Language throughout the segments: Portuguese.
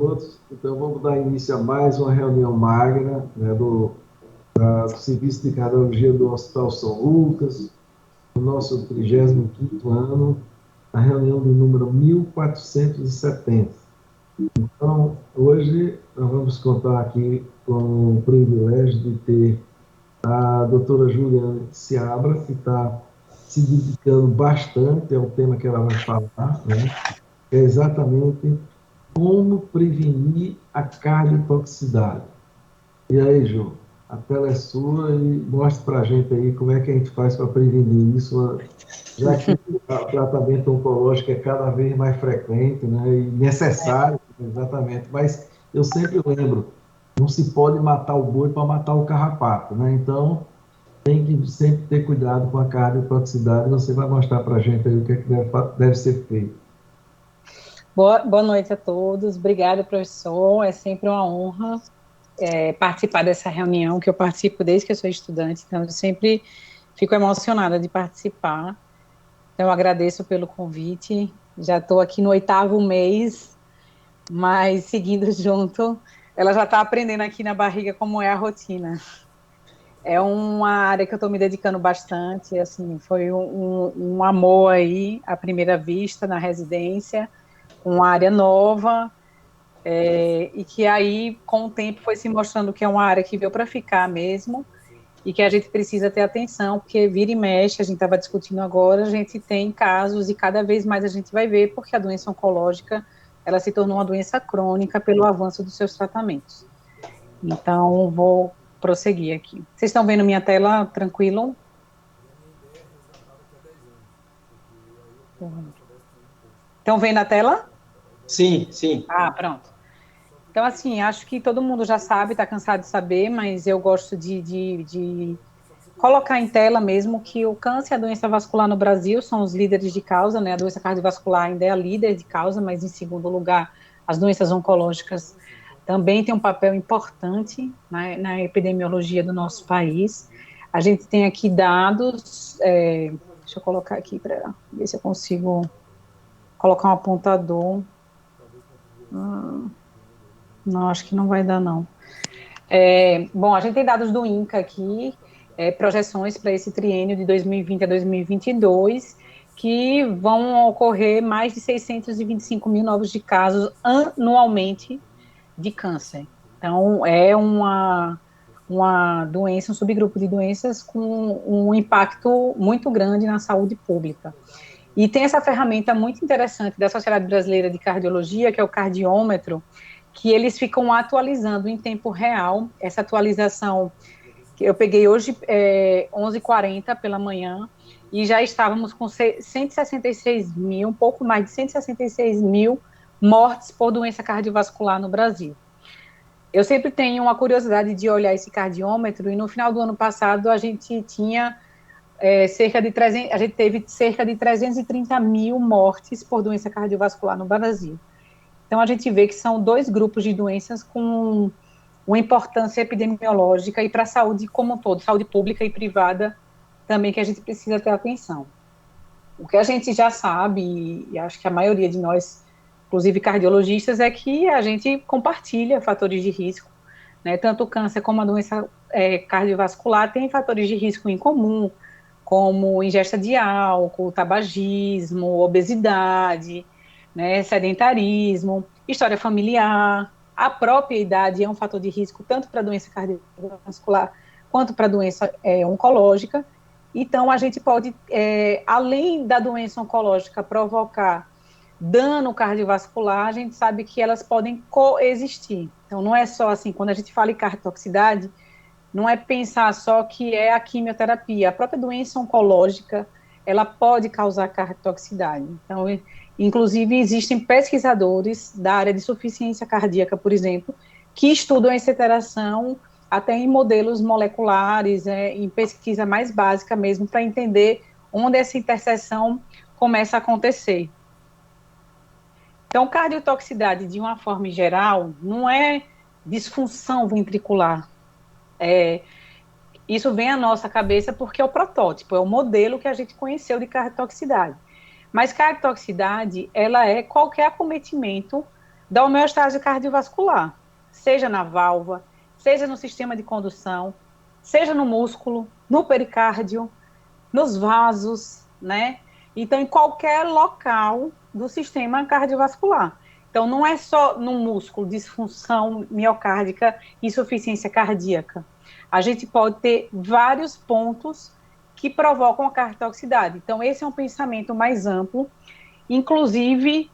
todos. Então, vamos dar início a mais uma reunião magna, né, do Serviço de Cardiologia do Hospital São Lucas, no nosso 35º ano, a reunião do número 1470. Então, hoje nós vamos contar aqui com o privilégio de ter a doutora Juliana Seabra, que está se dedicando bastante ao tema que ela vai falar, né? É exatamente como prevenir a cardiotoxicidade. E aí, Ju, a tela é sua e mostre para a gente aí como é que a gente faz para prevenir isso, já que o tratamento oncológico é cada vez mais frequente, né, e necessário, exatamente. Mas eu sempre lembro, não se pode matar o boi para matar o carrapato, né? Então, tem que sempre ter cuidado com a cardiotoxicidade. Você vai mostrar para a gente aí o que, é que deve ser feito. Boa noite a todos. Obrigada, professor. É sempre uma honra participar dessa reunião, que eu participo desde que eu sou estudante, então eu sempre fico emocionada de participar. Então, eu agradeço pelo convite. Já estou aqui no 8º mês, mas seguindo junto, ela já está aprendendo aqui na barriga como é a rotina. É uma área que eu estou me dedicando bastante, assim, foi um amor aí, à primeira vista, na residência, uma área nova, e que aí, com o tempo, foi se mostrando que é uma área que veio para ficar mesmo, e que a gente precisa ter atenção, porque vira e mexe, a gente estava discutindo agora, a gente tem casos, e cada vez mais a gente vai ver, porque a doença oncológica, ela se tornou uma doença crônica pelo avanço dos seus tratamentos. Então, vou prosseguir aqui. Vocês estão vendo minha tela tranquilo? Estão vendo a tela? Sim, sim. Ah, pronto. Então, assim, acho que todo mundo já sabe, está cansado de saber, mas eu gosto de colocar em tela mesmo que o câncer e a doença vascular no Brasil são os líderes de causa, né? A doença cardiovascular ainda é a líder de causa, mas em segundo lugar, as doenças oncológicas também têm um papel importante na epidemiologia do nosso país. A gente tem aqui dados, deixa eu colocar aqui para ver se eu consigo colocar um apontador. Não, acho que não vai dar, não. Bom, a gente tem dados do INCA aqui, projeções para esse triênio de 2020 a 2022, que vão ocorrer mais de 625 mil novos de casos anualmente de câncer. Então, é uma doença, um subgrupo de doenças com um impacto muito grande na saúde pública. E tem essa ferramenta muito interessante da Sociedade Brasileira de Cardiologia, que é o cardiômetro, que eles ficam atualizando em tempo real. Essa atualização que eu peguei hoje, 11h40 pela manhã, e já estávamos com 166 mil, um pouco mais de 166 mil mortes por doença cardiovascular no Brasil. Eu sempre tenho uma curiosidade de olhar esse cardiômetro, e no final do ano passado a gente tinha a gente teve cerca de 330 mil mortes por doença cardiovascular no Brasil. Então, a gente vê que são dois grupos de doenças com uma importância epidemiológica e para a saúde como um todo, saúde pública e privada também, que a gente precisa ter atenção. O que a gente já sabe, e acho que a maioria de nós, inclusive cardiologistas, é que a gente compartilha fatores de risco, né? Tanto o câncer como a doença cardiovascular tem fatores de risco em comum, como ingesta de álcool, tabagismo, obesidade, né, sedentarismo, história familiar. A própria idade é um fator de risco tanto para a doença cardiovascular quanto para a doença oncológica. Então, a gente pode, além da doença oncológica provocar dano cardiovascular, a gente sabe que elas podem coexistir. Então, não é só assim, quando a gente fala em cardiotoxicidade, não é pensar só que é a quimioterapia. A própria doença oncológica, ela pode causar cardiotoxicidade. Então, inclusive, existem pesquisadores da área de suficiência cardíaca, por exemplo, que estudam essa interação até em modelos moleculares, em pesquisa mais básica mesmo, para entender onde essa interseção começa a acontecer. Então, cardiotoxicidade, de uma forma geral, não é disfunção ventricular. Isso vem à nossa cabeça porque é o protótipo, é o modelo que a gente conheceu de cardiotoxicidade. Mas cardiotoxicidade, ela é qualquer acometimento da homeostase cardiovascular, seja na válvula, seja no sistema de condução, seja no músculo, no pericárdio, nos vasos, né? Então, em qualquer local do sistema cardiovascular. Então, não é só no músculo, disfunção miocárdica, insuficiência cardíaca. A gente pode ter vários pontos que provocam a cardiotoxicidade. Então, esse é um pensamento mais amplo. Inclusive,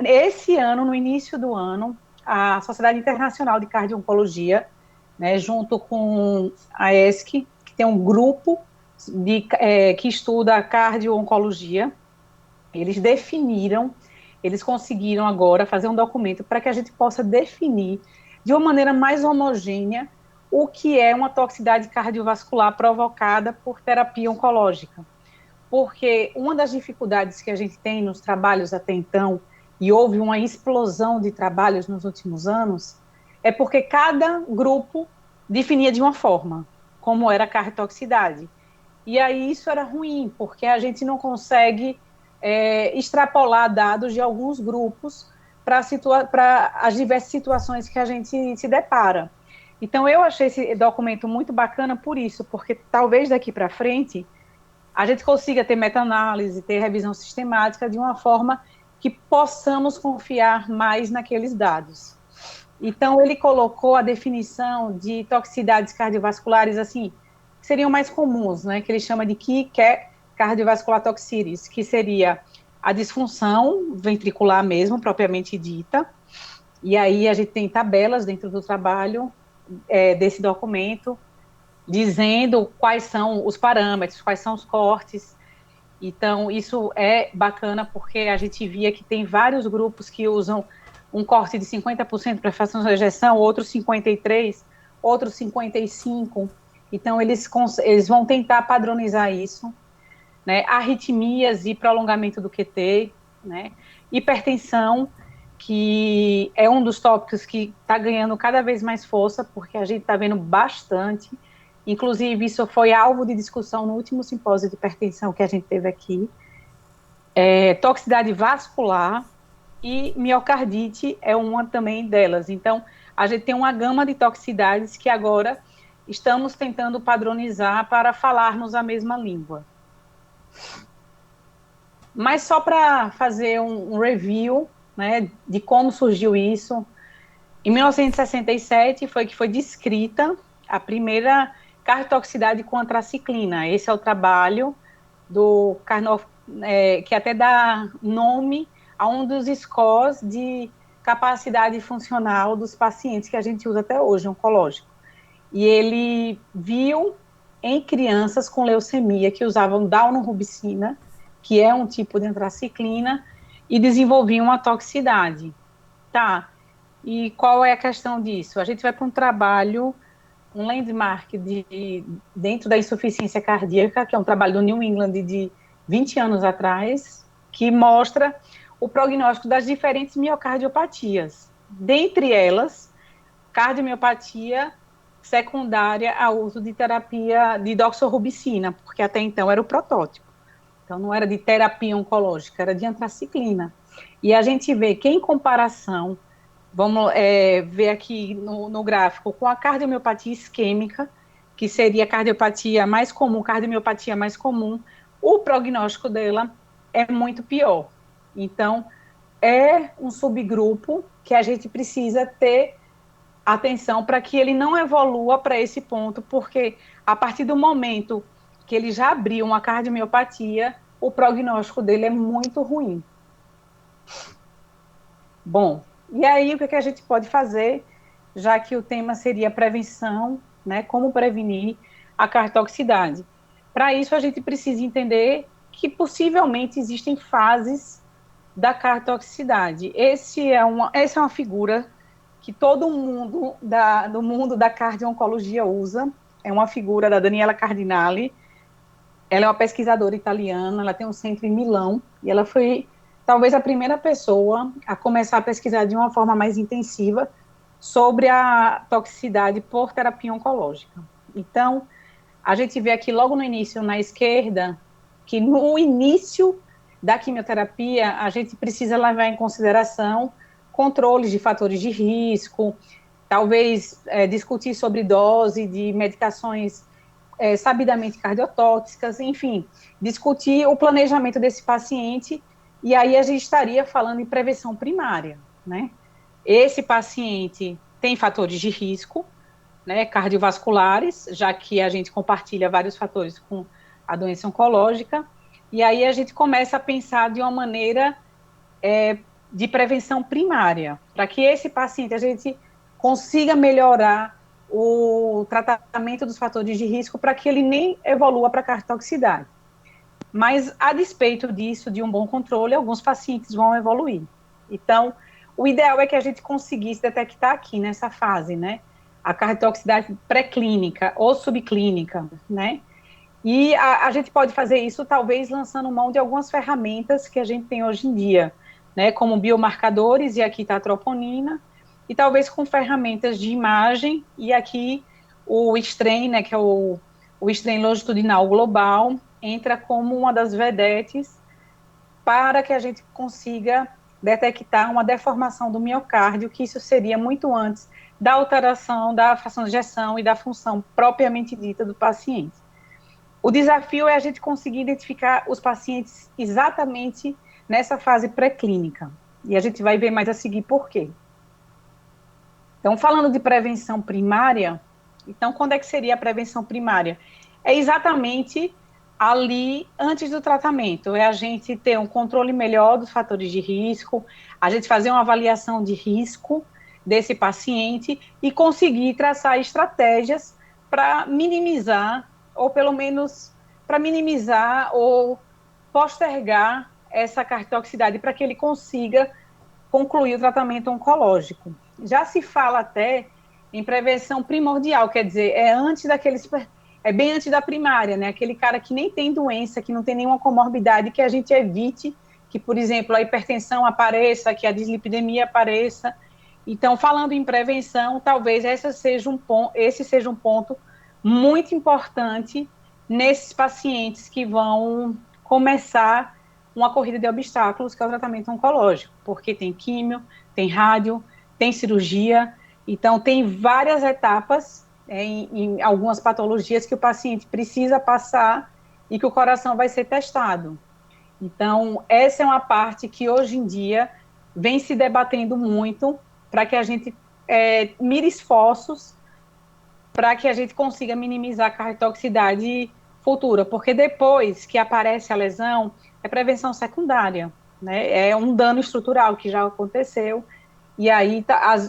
esse ano, no início do ano, a Sociedade Internacional de Cardio-Oncologia, né, junto com a ESC, que tem um grupo que estuda cardio-oncologia, eles conseguiram agora fazer um documento para que a gente possa definir de uma maneira mais homogênea o que é uma toxicidade cardiovascular provocada por terapia oncológica. Porque uma das dificuldades que a gente tem nos trabalhos até então, e houve uma explosão de trabalhos nos últimos anos, é porque cada grupo definia de uma forma, como era a cardiotoxicidade. E aí isso era ruim, porque a gente não consegue extrapolar dados de alguns grupos para as diversas situações que a gente se depara. Então, eu achei esse documento muito bacana por isso, porque talvez daqui para frente a gente consiga ter meta-análise, ter revisão sistemática de uma forma que possamos confiar mais naqueles dados. Então, ele colocou a definição de toxicidades cardiovasculares, assim, que seriam mais comuns, né, que ele chama de cardiovascular toxitis, que seria a disfunção ventricular mesmo, propriamente dita, e aí a gente tem tabelas dentro do trabalho desse documento, dizendo quais são os parâmetros, quais são os cortes. Então, isso é bacana porque a gente via que tem vários grupos que usam um corte de 50% para fração de ejeção, outros 53%, outros 55%. Então, eles vão tentar padronizar isso, né? Arritmias e prolongamento do QT, né? Hipertensão, que é um dos tópicos que está ganhando cada vez mais força, porque a gente está vendo bastante. Inclusive, isso foi alvo de discussão no último simpósio de hipertensão que a gente teve aqui. Toxicidade vascular e miocardite é uma também delas. Então, a gente tem uma gama de toxicidades que agora estamos tentando padronizar para falarmos a mesma língua. Mas só para fazer um review, né, de como surgiu isso, em 1967 foi que foi descrita a primeira cardiotoxicidade com antraciclina. Esse é o trabalho do Karnoff, que até dá nome a um dos scores de capacidade funcional dos pacientes que a gente usa até hoje, oncológico. E ele viu em crianças com leucemia que usavam daunorubicina, que é um tipo de antraciclina, e desenvolviam uma toxicidade. Tá, e qual é a questão disso? A gente vai para um trabalho, um landmark dentro da insuficiência cardíaca, que é um trabalho do New England de 20 anos atrás, que mostra o prognóstico das diferentes miocardiopatias. Dentre elas, cardiomiopatia secundária ao uso de terapia de doxorubicina, porque até então era o protótipo. Então, não era de terapia oncológica, era de antraciclina. E a gente vê que, em comparação, vamos ver aqui no gráfico, com a cardiomiopatia isquêmica, que seria a cardiopatia mais comum, cardiomiopatia mais comum, o prognóstico dela é muito pior. Então, é um subgrupo que a gente precisa ter atenção para que ele não evolua para esse ponto, porque a partir do momento que ele já abriu uma cardiomiopatia, o prognóstico dele é muito ruim. Bom, e aí o que a gente pode fazer, já que o tema seria prevenção, né, como prevenir a cardiotoxicidade? Para isso, a gente precisa entender que possivelmente existem fases da cardiotoxicidade. Essa é uma figura que todo mundo do mundo da cardio-oncologia usa, é uma figura da Daniela Cardinale. Ela é uma pesquisadora italiana, ela tem um centro em Milão, e ela foi talvez a primeira pessoa a começar a pesquisar de uma forma mais intensiva sobre a toxicidade por terapia oncológica. Então, a gente vê aqui logo no início, na esquerda, que no início da quimioterapia, a gente precisa levar em consideração controles de fatores de risco, talvez discutir sobre dose de medicações sabidamente cardiotóxicas, enfim, discutir o planejamento desse paciente, e aí a gente estaria falando em prevenção primária, né? Esse paciente tem fatores de risco, né, cardiovasculares, já que a gente compartilha vários fatores com a doença oncológica, e aí a gente começa a pensar de uma maneira de prevenção primária, para que esse paciente, a gente consiga melhorar o tratamento dos fatores de risco para que ele nem evolua para cardiotoxicidade. Mas, a despeito disso, de um bom controle, alguns pacientes vão evoluir. Então, o ideal é que a gente conseguisse detectar aqui, nessa fase, né, a cardiotoxicidade pré-clínica ou subclínica, né, e a gente pode fazer isso, talvez, lançando mão de algumas ferramentas que a gente tem hoje em dia, né, como biomarcadores, e aqui está a troponina, e talvez com ferramentas de imagem, e aqui o strain, né, que é o strain longitudinal global, entra como uma das vedetes para que a gente consiga detectar uma deformação do miocárdio, que isso seria muito antes da alteração da fração de ejeção e da função propriamente dita do paciente. O desafio é a gente conseguir identificar os pacientes exatamente nessa fase pré-clínica. E a gente vai ver mais a seguir por quê. Então, falando de prevenção primária, então, quando é que seria a prevenção primária? É exatamente ali, antes do tratamento. É a gente ter um controle melhor dos fatores de risco, a gente fazer uma avaliação de risco desse paciente e conseguir traçar estratégias para minimizar, ou pelo menos para minimizar ou postergar essa cardiotoxicidade para que ele consiga concluir o tratamento oncológico. Já se fala até em prevenção primordial, quer dizer, é bem antes da primária, né? Aquele cara que nem tem doença, que não tem nenhuma comorbidade, que a gente evite que, por exemplo, a hipertensão apareça, que a dislipidemia apareça. Então, falando em prevenção, talvez esse seja um ponto muito importante nesses pacientes que vão começar uma corrida de obstáculos, que é o tratamento oncológico, porque tem químio, tem rádio, tem cirurgia, então tem várias etapas em algumas patologias que o paciente precisa passar e que o coração vai ser testado. Então, essa é uma parte que hoje em dia vem se debatendo muito para que a gente mire esforços para que a gente consiga minimizar a cardiotoxicidade futura, porque depois que aparece a lesão, é prevenção secundária, né? É um dano estrutural que já aconteceu, e aí,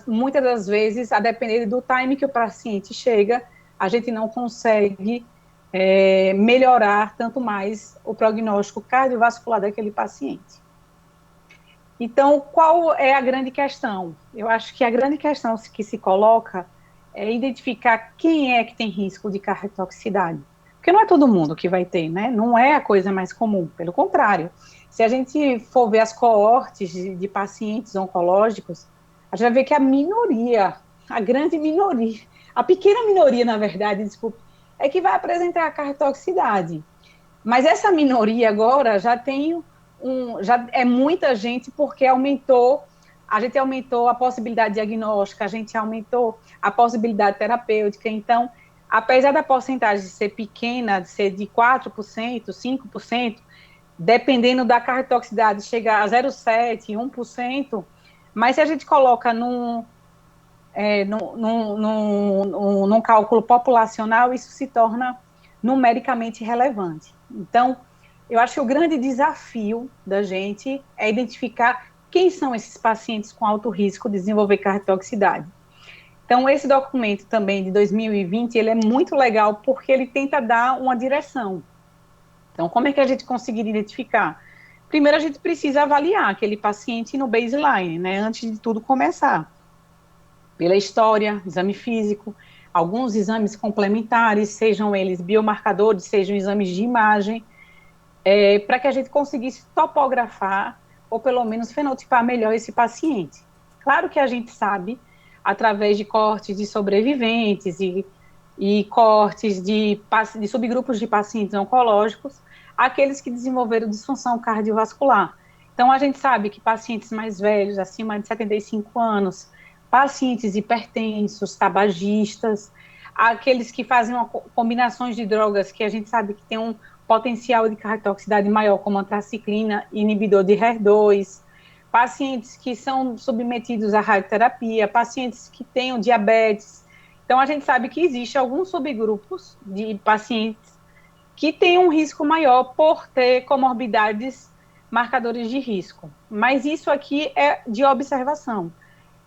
muitas das vezes, a depender do time que o paciente chega, a gente não consegue melhorar tanto mais o prognóstico cardiovascular daquele paciente. Então, qual é a grande questão? Eu acho que a grande questão que se coloca é identificar quem é que tem risco de cardiotoxicidade. Porque não é todo mundo que vai ter, né? Não é a coisa mais comum, pelo contrário. Se a gente for ver as coortes de pacientes oncológicos, a gente vai ver que a minoria, a grande minoria, a pequena minoria, na verdade, desculpe, é que vai apresentar a cardiotoxicidade. Mas essa minoria agora já é muita gente, porque a gente aumentou a possibilidade diagnóstica, a gente aumentou a possibilidade terapêutica. Então, apesar da porcentagem ser pequena, de ser de 4%, 5%, dependendo da cardiotoxicidade, chegar a 0,7%, 1%, mas se a gente coloca num cálculo populacional, isso se torna numericamente relevante. Então, eu acho que o grande desafio da gente é identificar quem são esses pacientes com alto risco de desenvolver cardiotoxicidade. Então, esse documento também de 2020, ele é muito legal porque ele tenta dar uma direção. Então, como é que a gente conseguiria identificar? Primeiro, a gente precisa avaliar aquele paciente no baseline, né, antes de tudo começar. Pela história, exame físico, alguns exames complementares, sejam eles biomarcadores, sejam exames de imagem, para que a gente conseguisse topografar, ou pelo menos fenotipar melhor esse paciente. Claro que a gente sabe, através de cortes de sobreviventes e cortes de subgrupos de pacientes oncológicos, aqueles que desenvolveram disfunção cardiovascular. Então, a gente sabe que pacientes mais velhos, acima de 75 anos, pacientes hipertensos, tabagistas, aqueles que fazem combinações de drogas que a gente sabe que tem um potencial de cardiotoxicidade maior, como antraciclina, inibidor de HER2, pacientes que são submetidos à radioterapia, pacientes que tenham diabetes. Então, a gente sabe que existe alguns subgrupos de pacientes que têm um risco maior por ter comorbidades marcadores de risco. Mas isso aqui é de observação.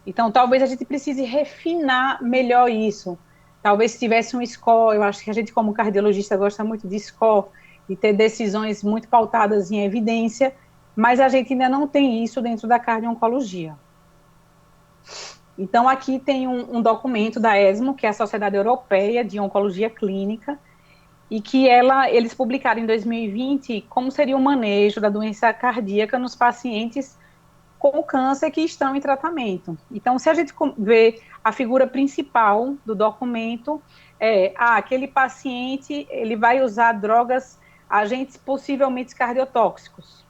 Então, talvez a gente precise refinar melhor isso. Talvez se tivesse um score, eu acho que a gente, como cardiologista, gosta muito de score, de ter decisões muito pautadas em evidência, mas a gente ainda não tem isso dentro da cardio-oncologia. Então, aqui tem um documento da ESMO, que é a Sociedade Europeia de Oncologia Clínica, e que eles publicaram em 2020 como seria o manejo da doença cardíaca nos pacientes com câncer que estão em tratamento. Então, se a gente vê a figura principal do documento, aquele paciente, ele vai usar drogas, agentes possivelmente cardiotóxicos.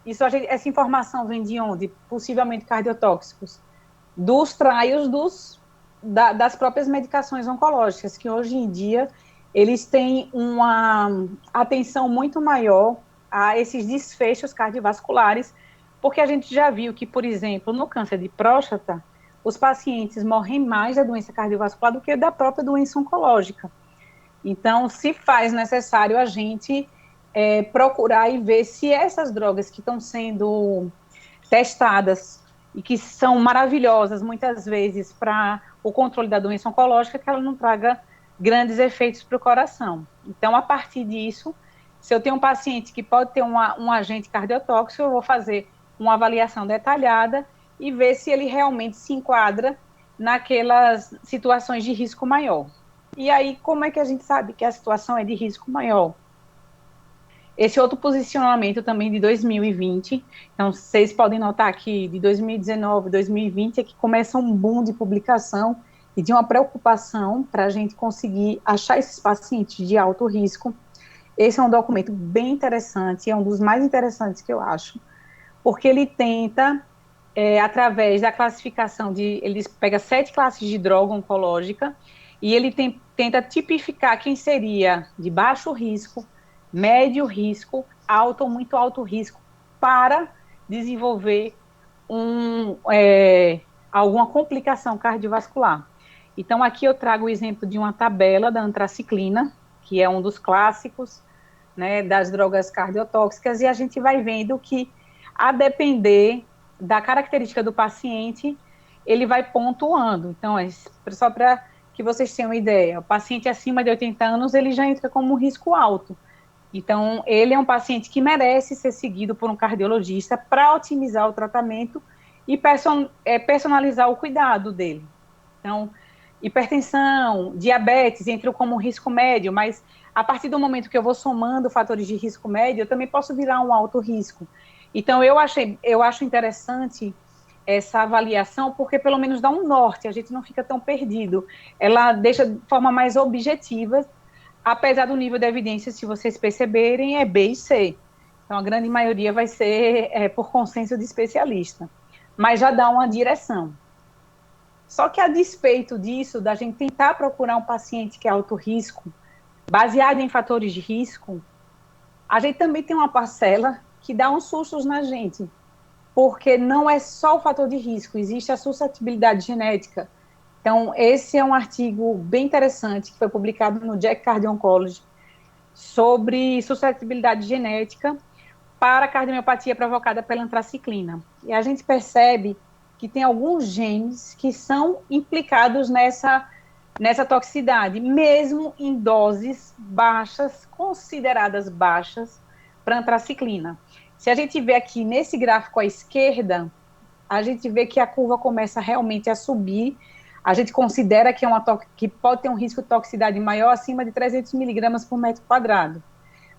Essa informação vem de onde? Possivelmente cardiotóxicos. Dos trials das próprias medicações oncológicas, que hoje em dia eles têm uma atenção muito maior a esses desfechos cardiovasculares, porque a gente já viu que, por exemplo, no câncer de próstata, os pacientes morrem mais da doença cardiovascular do que da própria doença oncológica. Então, se faz necessário a gente procurar e ver se essas drogas que estão sendo testadas e que são maravilhosas, muitas vezes, para o controle da doença oncológica, que ela não traga grandes efeitos para o coração. Então, a partir disso, se eu tenho um paciente que pode ter um agente cardiotóxico, eu vou fazer uma avaliação detalhada e ver se ele realmente se enquadra naquelas situações de risco maior. E aí, como é que a gente sabe que a situação é de risco maior? Esse outro posicionamento também de 2020, então vocês podem notar que de 2019, 2020 é que começa um boom de publicação e de uma preocupação para a gente conseguir achar esses pacientes de alto risco. Esse é um documento bem interessante, é um dos mais interessantes que eu acho, porque ele tenta, através da classificação ele pega 7 classes de droga oncológica e ele tenta tipificar quem seria de baixo risco, médio risco, alto ou muito alto risco, para desenvolver alguma complicação cardiovascular. Então, aqui eu trago o exemplo de uma tabela da antraciclina, que é um dos clássicos, né, das drogas cardiotóxicas, e a gente vai vendo que, a depender da característica do paciente, ele vai pontuando. Então, só para que vocês tenham uma ideia, o paciente acima de 80 anos, ele já entra como um risco alto. Então, ele é um paciente que merece ser seguido por um cardiologista para otimizar o tratamento e personalizar o cuidado dele. Então, hipertensão, diabetes entram como risco médio, mas a partir do momento que eu vou somando fatores de risco médio, eu também posso virar um alto risco. Então, eu acho interessante essa avaliação, porque pelo menos dá um norte, a gente não fica tão perdido. Ela deixa de forma mais objetiva, apesar do nível de evidência, se vocês perceberem, é B e C. Então, a grande maioria vai ser por consenso de especialista, mas já dá uma direção. Só que, a despeito disso, da gente tentar procurar um paciente que é alto risco, baseado em fatores de risco, a gente também tem uma parcela que dá uns sustos na gente, porque não é só o fator de risco, existe a suscetibilidade genética. Então, esse é um artigo bem interessante, que foi publicado no JACC Cardio Oncology, sobre suscetibilidade genética para cardiomiopatia provocada pela antraciclina. E a gente percebe que tem alguns genes que são implicados nessa toxicidade, mesmo em doses baixas, consideradas baixas, para antraciclina. Se a gente vê aqui nesse gráfico à esquerda, a gente vê que a curva começa realmente a subir. A gente considera que, que pode ter um risco de toxicidade maior acima de 300 miligramas por metro quadrado.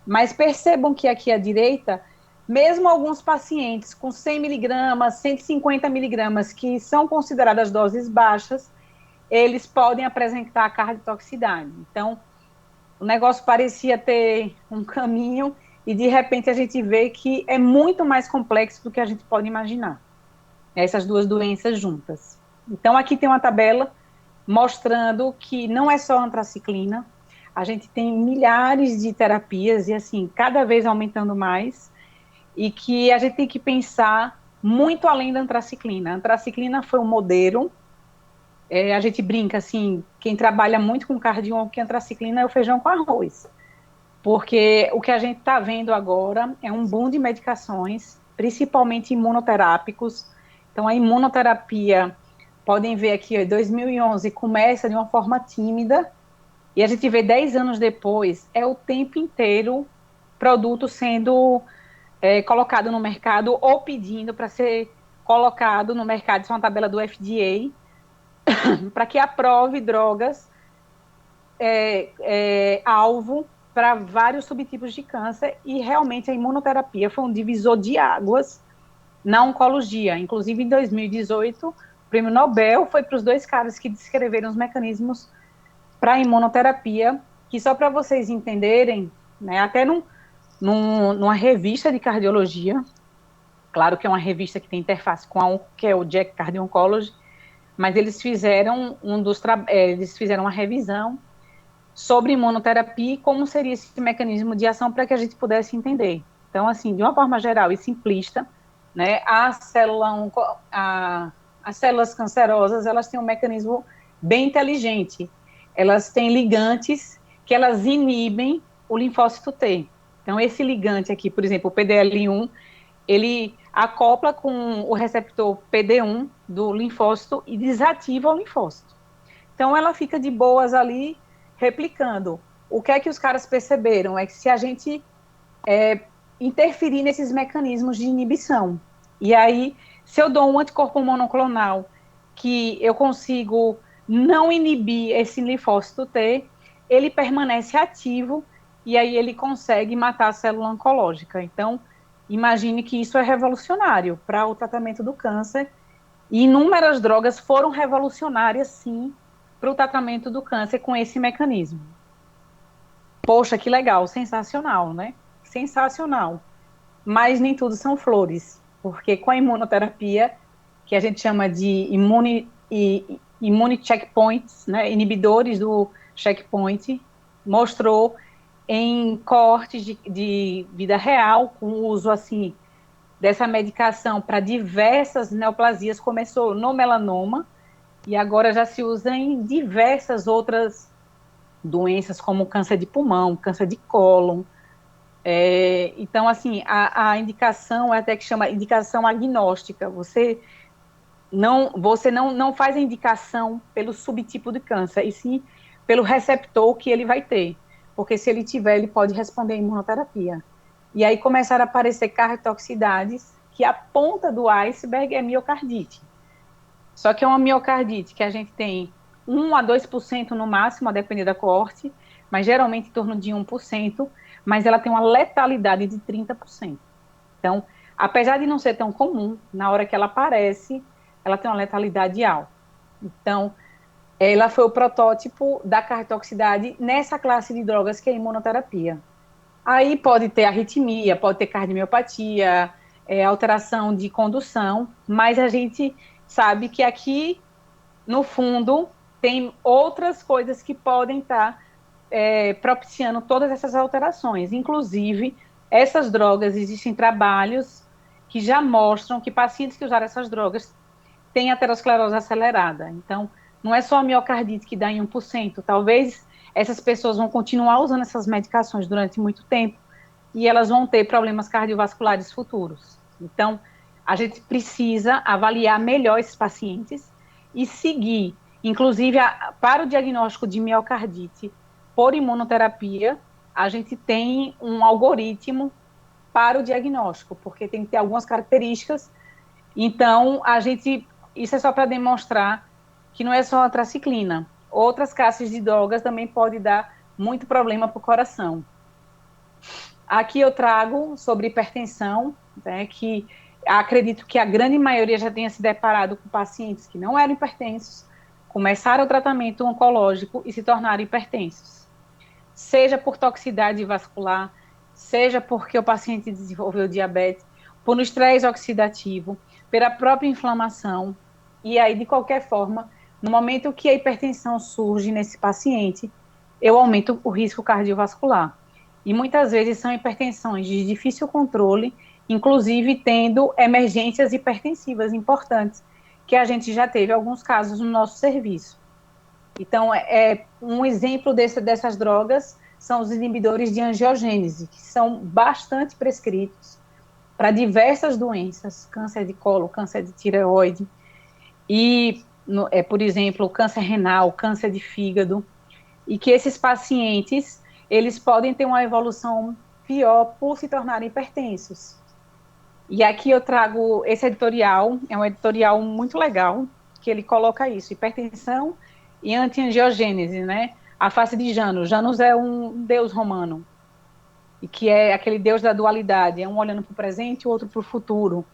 Mas percebam que aqui à direita, mesmo alguns pacientes com 100 miligramas, 150 miligramas, que são consideradas doses baixas, eles podem apresentar cardiotoxicidade. Então, o negócio parecia ter um caminho e de repente a gente vê que é muito mais complexo do que a gente pode imaginar, essas duas doenças juntas. Então, aqui tem uma tabela mostrando que não é só antraciclina, a gente tem milhares de terapias, e assim, cada vez aumentando mais, e que a gente tem que pensar muito além da antraciclina. A antraciclina foi um modelo, a gente brinca assim, quem trabalha muito com cardio, que antraciclina é o feijão com arroz, porque o que a gente está vendo agora é um boom de medicações, principalmente imunoterápicos. Então, a imunoterapia, podem ver aqui, em 2011 começa de uma forma tímida, e a gente vê 10 anos depois, é o tempo inteiro produto sendo colocado no mercado ou pedindo para ser colocado no mercado. Isso é uma tabela do FDA, para que aprove drogas alvo para vários subtipos de câncer, e realmente a imunoterapia foi um divisor de águas na oncologia. Inclusive, em 2018, o prêmio Nobel foi para os dois caras que descreveram os mecanismos para a imunoterapia, que só para vocês entenderem, né, até numa revista de cardiologia, claro que é uma revista que tem interface com a onco, que é o Jack Cardio Oncology, mas eles fizeram eles fizeram uma revisão sobre imunoterapia e como seria esse mecanismo de ação para que a gente pudesse entender. Então, assim, de uma forma geral e simplista, né, as células cancerosas, elas têm um mecanismo bem inteligente. Elas têm ligantes que elas inibem o linfócito T. Então, esse ligante aqui, por exemplo, o PDL1, ele acopla com o receptor PD1 do linfócito e desativa o linfócito. Então, ela fica de boas ali, replicando. O que é que os caras perceberam? É que se a gente interferir nesses mecanismos de inibição, e aí, se eu dou um anticorpo monoclonal que eu consigo não inibir esse linfócito T, ele permanece ativo, e aí ele consegue matar a célula oncológica. Então, imagine que isso é revolucionário para o tratamento do câncer, e inúmeras drogas foram revolucionárias, sim, para o tratamento do câncer com esse mecanismo. Poxa, que legal, sensacional, né? Sensacional. Mas nem tudo são flores, porque com a imunoterapia, que a gente chama de immune checkpoints, né, inibidores do checkpoint, mostrou em coortes de vida real, com o uso assim dessa medicação para diversas neoplasias, começou no melanoma, e agora já se usa em diversas outras doenças, como câncer de pulmão, câncer de cólon. Então, assim, a indicação é até que chama indicação agnóstica. Você não faz a indicação pelo subtipo de câncer, e sim pelo receptor que ele vai ter. Porque se ele tiver, ele pode responder à imunoterapia. E aí começaram a aparecer cardiotoxicidades, que a ponta do iceberg é miocardite. Só que é uma miocardite que a gente tem 1 a 2% no máximo, a depender da coorte, mas geralmente em torno de 1%, mas ela tem uma letalidade de 30%. Então, apesar de não ser tão comum, na hora que ela aparece, ela tem uma letalidade alta. Então, ela foi o protótipo da cardiotoxicidade nessa classe de drogas que é a imunoterapia. Aí pode ter arritmia, pode ter cardiomiopatia, alteração de condução, mas a gente sabe que aqui, no fundo, tem outras coisas que podem estar propiciando todas essas alterações. Inclusive, essas drogas, existem trabalhos que já mostram que pacientes que usaram essas drogas têm aterosclerose acelerada. Então, não é só a miocardite que dá em 1%, talvez essas pessoas vão continuar usando essas medicações durante muito tempo e elas vão ter problemas cardiovasculares futuros. Então, a gente precisa avaliar melhor esses pacientes e seguir, inclusive, para o diagnóstico de miocardite por imunoterapia, a gente tem um algoritmo para o diagnóstico, porque tem que ter algumas características. Então, isso é só para demonstrar que não é só a antraciclina. Outras classes de drogas também podem dar muito problema para o coração. Aqui eu trago sobre hipertensão, né, que acredito que a grande maioria já tenha se deparado com pacientes que não eram hipertensos, começaram o tratamento oncológico e se tornaram hipertensos. Seja por toxicidade vascular, seja porque o paciente desenvolveu diabetes, por um estresse oxidativo, pela própria inflamação, e aí, de qualquer forma, no momento que a hipertensão surge nesse paciente, eu aumento o risco cardiovascular. E muitas vezes são hipertensões de difícil controle, inclusive tendo emergências hipertensivas importantes, que a gente já teve alguns casos no nosso serviço. Então, um exemplo dessas drogas são os inibidores de angiogênese, que são bastante prescritos para diversas doenças, câncer de colo, câncer de tireoide, e, por exemplo, câncer renal, câncer de fígado, e que esses pacientes, eles podem ter uma evolução pior por se tornarem hipertensos. E aqui eu trago esse editorial, é um editorial muito legal, que ele coloca isso, hipertensão e antiangiogênese, né? A face de Janus. Janus é um deus romano, e que é aquele deus da dualidade, é um olhando para o presente e o outro para o futuro,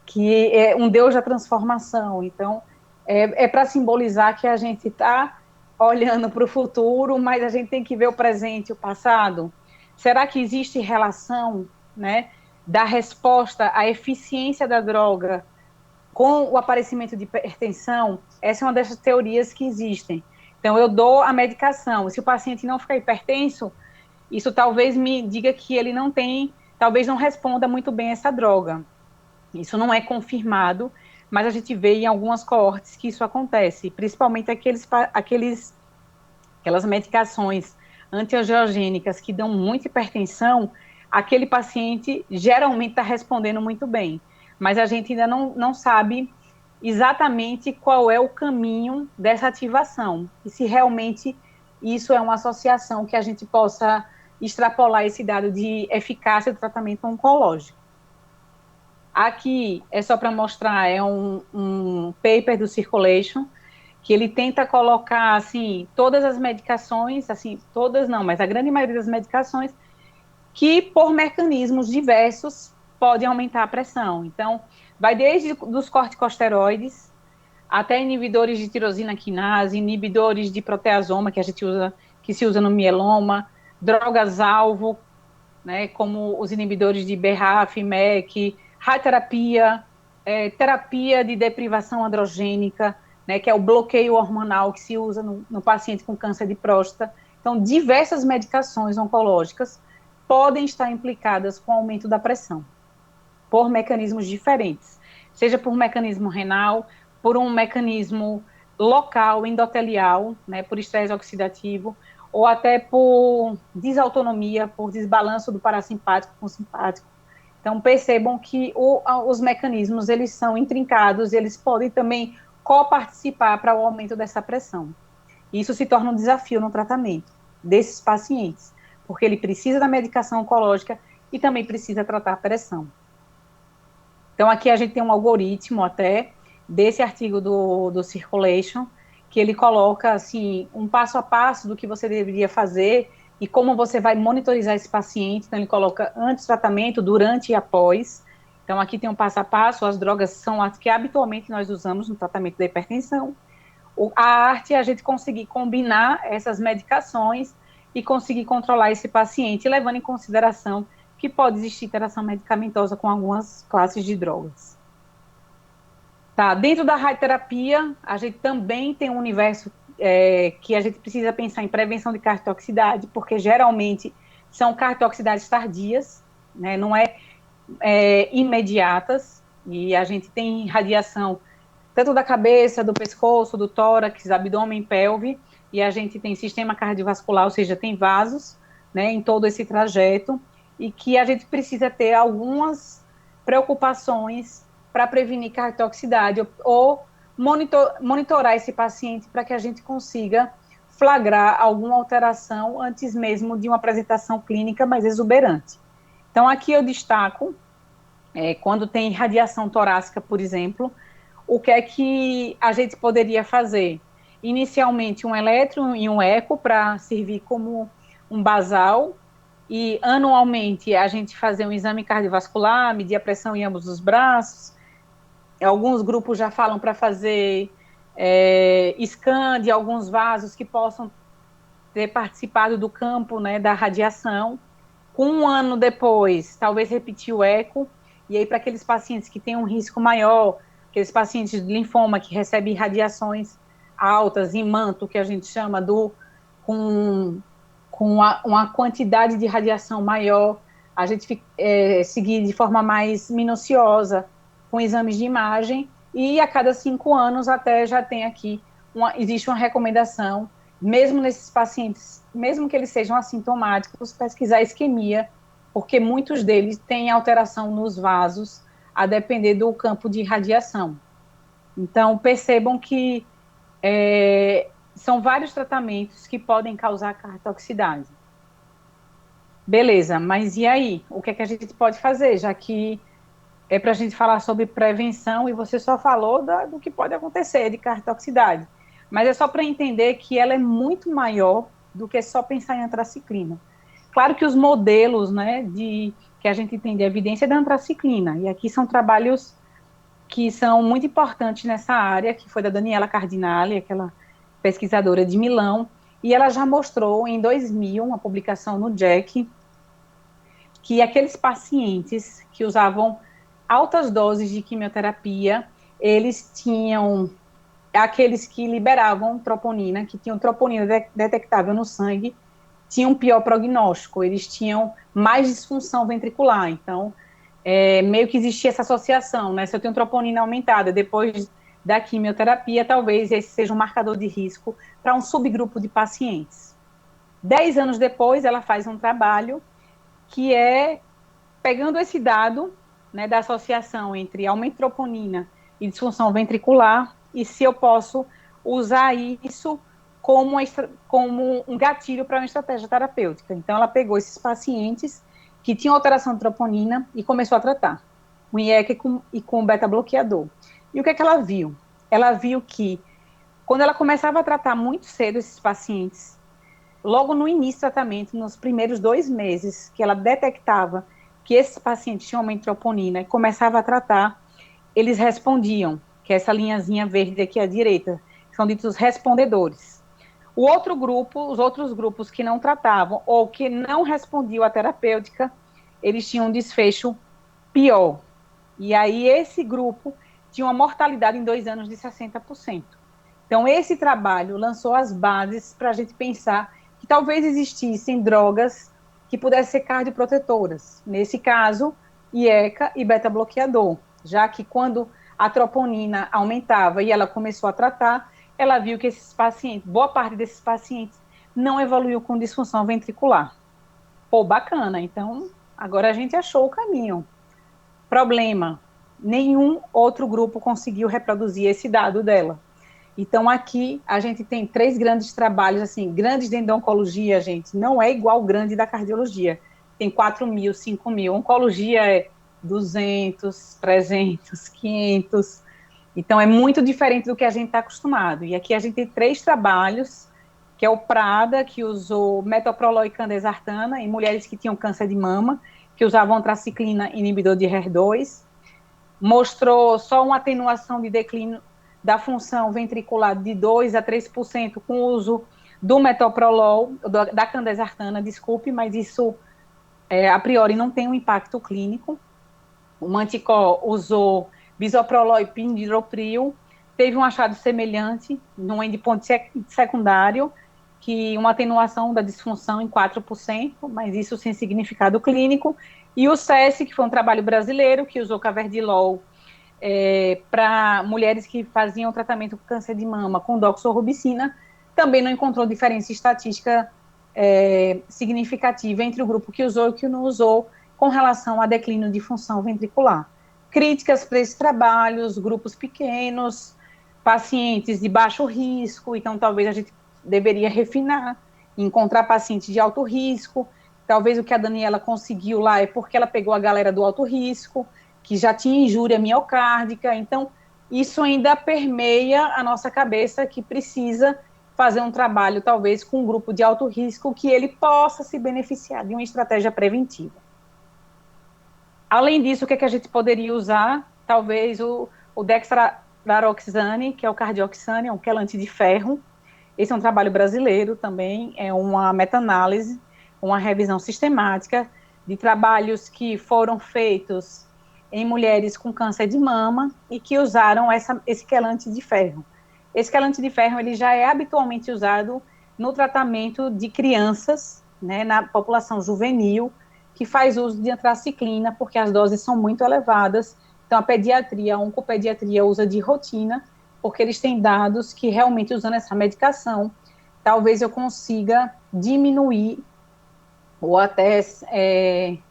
que é um deus da transformação. Então, para simbolizar que a gente está olhando para o futuro, mas a gente tem que ver o presente e o passado. Será que existe relação, né, da resposta à eficiência da droga com o aparecimento de hipertensão? Essa é uma dessas teorias que existem. Então, eu dou a medicação. Se o paciente não ficar hipertenso, isso talvez me diga que ele não tem, talvez não responda muito bem essa droga. Isso não é confirmado, mas a gente vê em algumas coortes que isso acontece, principalmente aquelas medicações antiangiogênicas que dão muita hipertensão, aquele paciente geralmente está respondendo muito bem, mas a gente ainda não sabe exatamente qual é o caminho dessa ativação, e se realmente isso é uma associação que a gente possa extrapolar esse dado de eficácia do tratamento oncológico. Aqui é só para mostrar, é um paper do Circulation, que ele tenta colocar, assim, todas as medicações, assim, todas não, mas a grande maioria das medicações, que por mecanismos diversos podem aumentar a pressão. Então, vai desde dos corticosteroides, até inibidores de tirosina quinase, inibidores de proteasoma, que se usa no mieloma, drogas-alvo, né, como os inibidores de BRAF, MEK, radioterapia, terapia de deprivação androgênica, né, que é o bloqueio hormonal que se usa no paciente com câncer de próstata. Então, diversas medicações oncológicas podem estar implicadas com o aumento da pressão, por mecanismos diferentes, seja por um mecanismo renal, por um mecanismo local, endotelial, né, por estresse oxidativo, ou até por desautonomia, por desbalanço do parasimpático com o simpático. Então, percebam que os mecanismos, eles são intrincados, eles podem também coparticipar para o aumento dessa pressão. Isso se torna um desafio no tratamento desses pacientes, porque ele precisa da medicação oncológica e também precisa tratar a pressão. Então, aqui a gente tem um algoritmo até desse artigo do Circulation, que ele coloca, assim, um passo a passo do que você deveria fazer e como você vai monitorizar esse paciente. Então, ele coloca antes do tratamento, durante e após. Então, aqui tem um passo a passo, as drogas são as que habitualmente nós usamos no tratamento da hipertensão. A arte é a gente conseguir combinar essas medicações e conseguir controlar esse paciente, levando em consideração que pode existir interação medicamentosa com algumas classes de drogas. Tá, dentro da radioterapia, a gente também tem um universo que a gente precisa pensar em prevenção de cardiotoxicidade, porque geralmente são cardiotoxicidades tardias, né, não imediatas, e a gente tem radiação tanto da cabeça, do pescoço, do tórax, abdômen, pelve, e a gente tem sistema cardiovascular, ou seja, tem vasos, né, em todo esse trajeto, e que a gente precisa ter algumas preocupações para prevenir cardiotoxicidade ou monitorar esse paciente para que a gente consiga flagrar alguma alteração antes mesmo de uma apresentação clínica mais exuberante. Então, aqui eu destaco, quando tem radiação torácica, por exemplo, o que é que a gente poderia fazer? Inicialmente, um eletro e um eco para servir como um basal, e anualmente a gente fazer um exame cardiovascular, medir a pressão em ambos os braços. Alguns grupos já falam para fazer scan de alguns vasos que possam ter participado do campo, né, da radiação. Com um ano depois, talvez repetir o eco, e aí para aqueles pacientes que têm um risco maior, aqueles pacientes de linfoma que recebem radiações altas em manto, que a gente chama com, uma quantidade de radiação maior, a gente seguir de forma mais minuciosa, com exames de imagem, e a cada 5 anos até já tem aqui, existe uma recomendação, mesmo nesses pacientes, mesmo que eles sejam assintomáticos, pesquisar a isquemia, porque muitos deles têm alteração nos vasos, a depender do campo de radiação. Então, percebam que são vários tratamentos que podem causar cartoxicidade. Beleza, mas e aí? O que é que a gente pode fazer, já que é para a gente falar sobre prevenção e você só falou do que pode acontecer de cartoxicidade. Mas é só para entender que ela é muito maior do que só pensar em antraciclina. Claro que os modelos, né, que a gente tem de evidência é da antraciclina, e aqui são trabalhos que são muito importantes nessa área, que foi da Daniela Cardinale, aquela pesquisadora de Milão, e ela já mostrou em 2000, uma publicação no JACC, que aqueles pacientes que usavam altas doses de quimioterapia, eles tinham, aqueles que liberavam troponina, que tinham troponina detectável no sangue, tinham pior prognóstico, eles tinham mais disfunção ventricular. Então, meio que existia essa associação, né? Se eu tenho troponina aumentada depois da quimioterapia, talvez esse seja um marcador de risco para um subgrupo de pacientes. 10 anos depois, ela faz um trabalho que é pegando esse dado, né, da associação entre aumento de troponina e disfunção ventricular, e se eu posso usar isso como um gatilho para uma estratégia terapêutica. Então, ela pegou esses pacientes que tinham alteração de troponina e começou a tratar com IECA e com beta-bloqueador. E o que é que ela viu? Ela viu que, quando ela começava a tratar muito cedo esses pacientes, logo no início do tratamento, nos primeiros 2 meses, que ela detectava que esses pacientes tinham aumento de troponina e começava a tratar, eles respondiam, que é essa linhazinha verde aqui à direita, são ditos respondedores. Os outros grupos que não tratavam ou que não respondiam à terapêutica, eles tinham um desfecho pior. E aí esse grupo tinha uma mortalidade em 2 anos de 60%. Então esse trabalho lançou as bases para a gente pensar que talvez existissem drogas que pudessem ser cardioprotetoras. Nesse caso, IECA e beta-bloqueador, já que quando a troponina aumentava e ela começou a tratar, ela viu que esses pacientes, boa parte desses pacientes, não evoluiu com disfunção ventricular. Pô, bacana, então agora a gente achou o caminho. Problema, nenhum outro grupo conseguiu reproduzir esse dado dela. Então, aqui, a gente tem 3 grandes trabalhos, assim, grandes de oncologia, gente, não é igual grande da cardiologia. Tem 4.000, 5.000, oncologia é 200, 300, 500. Então, é muito diferente do que a gente está acostumado. E aqui a gente tem 3 trabalhos, que é o Prada, que usou metoprolol e candesartana em mulheres que tinham câncer de mama, que usavam antraciclina inibidor de HER2, mostrou só uma atenuação de declínio da função ventricular de 2 a 3% com o uso do metoprolol, da candesartana, desculpe, mas isso a priori não tem um impacto clínico. O Manticor usou bisoprolol e pindropril, teve um achado semelhante num endpoint secundário, que uma atenuação da disfunção em 4%, mas isso sem significado clínico, e o SESC, que foi um trabalho brasileiro, que usou caverdilol para mulheres que faziam tratamento com câncer de mama com doxorubicina, também não encontrou diferença estatística significativa entre o grupo que usou e o que não usou com relação a declínio de função ventricular. Críticas para esses trabalhos, grupos pequenos, pacientes de baixo risco, então talvez a gente deveria refinar, encontrar pacientes de alto risco, talvez o que a Daniela conseguiu lá é porque ela pegou a galera do alto risco, que já tinha injúria miocárdica, então isso ainda permeia a nossa cabeça que precisa fazer um trabalho, talvez, com um grupo de alto risco que ele possa se beneficiar de uma estratégia preventiva. Além disso, o que é que a gente poderia usar? Talvez o dextraroxane, que é o cardioxane, é um quelante de ferro. Esse é um trabalho brasileiro também, é uma meta-análise, uma revisão sistemática, de trabalhos que foram feitos em mulheres com câncer de mama e que usaram esse quelante de ferro. Esse quelante de ferro ele já é habitualmente usado no tratamento de crianças, né, na população juvenil, que faz uso de antraciclina, porque as doses são muito elevadas. Então, a pediatria, a oncopediatria usa de rotina, porque eles têm dados que realmente usando essa medicação, talvez eu consiga diminuir ou até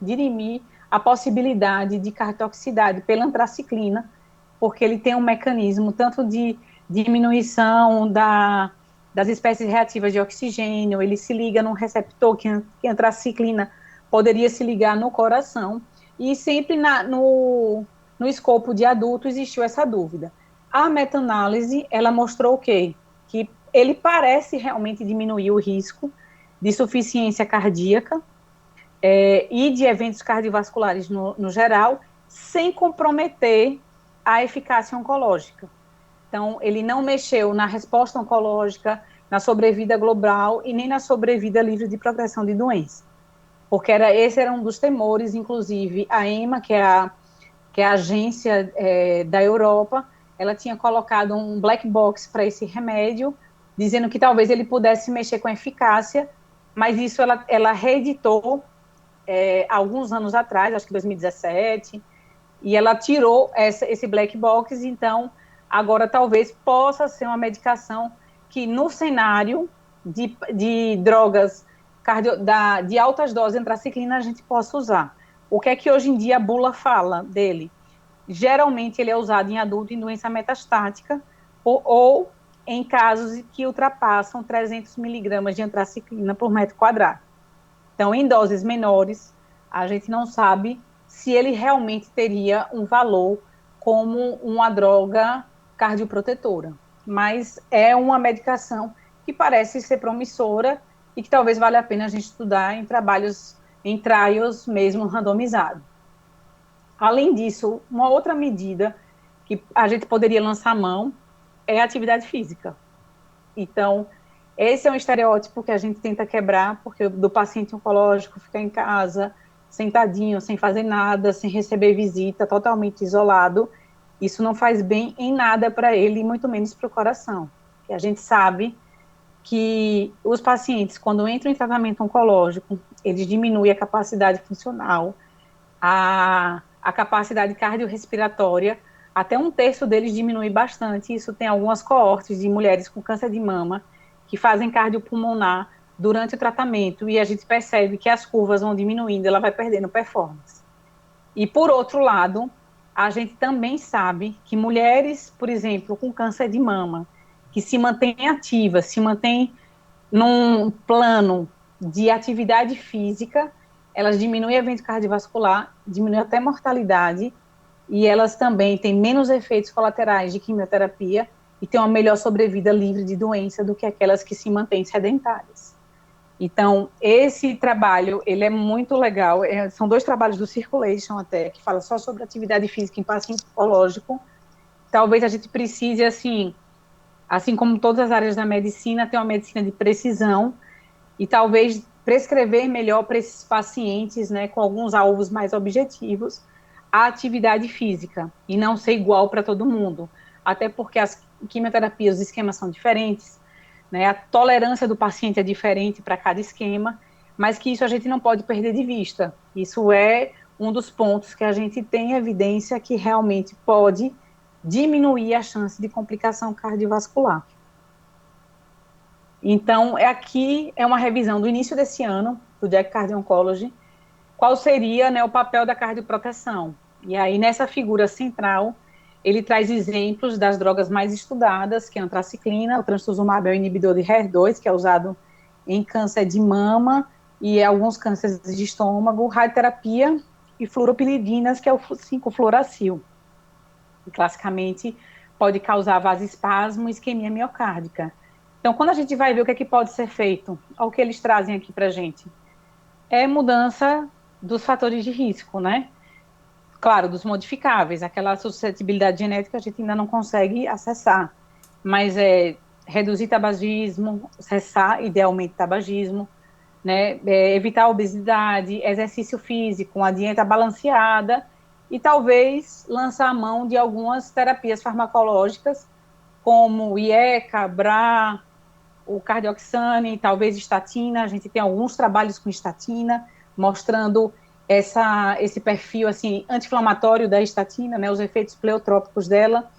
dirimir a possibilidade de cardiotoxicidade pela antraciclina, porque ele tem um mecanismo tanto de diminuição das espécies reativas de oxigênio, ele se liga num receptor que a antraciclina poderia se ligar no coração, e sempre no escopo de adulto existiu essa dúvida. A meta-análise, ela mostrou o quê? Que ele parece realmente diminuir o risco de insuficiência cardíaca e de eventos cardiovasculares no geral, sem comprometer a eficácia oncológica. Então, ele não mexeu na resposta oncológica, na sobrevida global e nem na sobrevida livre de progressão de doença. Porque esse era um dos temores, inclusive a EMA, que é a agência da Europa, ela tinha colocado um black box para esse remédio, dizendo que talvez ele pudesse mexer com a eficácia, mas isso ela reeditou alguns anos atrás, acho que 2017, e ela tirou esse black box, então agora talvez possa ser uma medicação que no cenário de drogas de altas doses de antraciclina a gente possa usar. O que é que hoje em dia a bula fala dele? Geralmente ele é usado em adulto em doença metastática ou em casos que ultrapassam 300 miligramas de antraciclina por metro quadrado. Então, em doses menores, a gente não sabe se ele realmente teria um valor como uma droga cardioprotetora, mas é uma medicação que parece ser promissora e que talvez valha a pena a gente estudar em trabalhos, em trials mesmo randomizados. Além disso, uma outra medida que a gente poderia lançar a mão é a atividade física. Então, esse é um estereótipo que a gente tenta quebrar, porque do paciente oncológico ficar em casa, sentadinho, sem fazer nada, sem receber visita, totalmente isolado, isso não faz bem em nada para ele, e muito menos para o coração. E a gente sabe que os pacientes, quando entram em tratamento oncológico, eles diminuem a capacidade funcional, a capacidade cardiorrespiratória, até 1/3 deles diminui bastante. Isso tem algumas coortes de mulheres com câncer de mama que fazem cardiopulmonar durante o tratamento, e a gente percebe que as curvas vão diminuindo, ela vai perdendo performance. E, por outro lado, a gente também sabe que mulheres, por exemplo, com câncer de mama, que se mantêm ativas, se mantêm num plano de atividade física, elas diminuem evento cardiovascular, diminuem até mortalidade, e elas também têm menos efeitos colaterais de quimioterapia e têm uma melhor sobrevida livre de doença do que aquelas que se mantêm sedentárias. Então, esse trabalho, ele é muito legal, são 2 trabalhos do Circulation até, que fala só sobre atividade física em paciente oncológico. Talvez a gente precise, assim como todas as áreas da medicina, ter uma medicina de precisão e talvez prescrever melhor para esses pacientes, né, com alguns alvos mais objetivos, a atividade física, e não ser igual para todo mundo, até porque as quimioterapias, os esquemas são diferentes, né, a tolerância do paciente é diferente para cada esquema, mas que isso a gente não pode perder de vista. Isso é um dos pontos que a gente tem evidência que realmente pode diminuir a chance de complicação cardiovascular. Então, aqui é uma revisão do início desse ano, do JACC Cardio Oncology, qual seria, né, o papel da cardioproteção. E aí, nessa figura central, ele traz exemplos das drogas mais estudadas, que é a antraciclina, o trastuzumab é o inibidor de HER2, que é usado em câncer de mama e alguns cânceres de estômago, radioterapia e fluoropiridinas, que é o 5-fluoracil. E, classicamente, pode causar vasoespasmo e isquemia miocárdica. Então, quando a gente vai ver o que é que pode ser feito, olha o que eles trazem aqui para a gente, é mudança dos fatores de risco, né? Claro, dos modificáveis, aquela suscetibilidade genética a gente ainda não consegue acessar, mas reduzir tabagismo, cessar idealmente tabagismo, né, evitar a obesidade, exercício físico, uma dieta balanceada e talvez lançar a mão de algumas terapias farmacológicas, como o IECA, BRA, o Cardioxane, talvez estatina. A gente tem alguns trabalhos com estatina, mostrando esse perfil assim, anti-inflamatório da estatina, né, os efeitos pleotrópicos dela,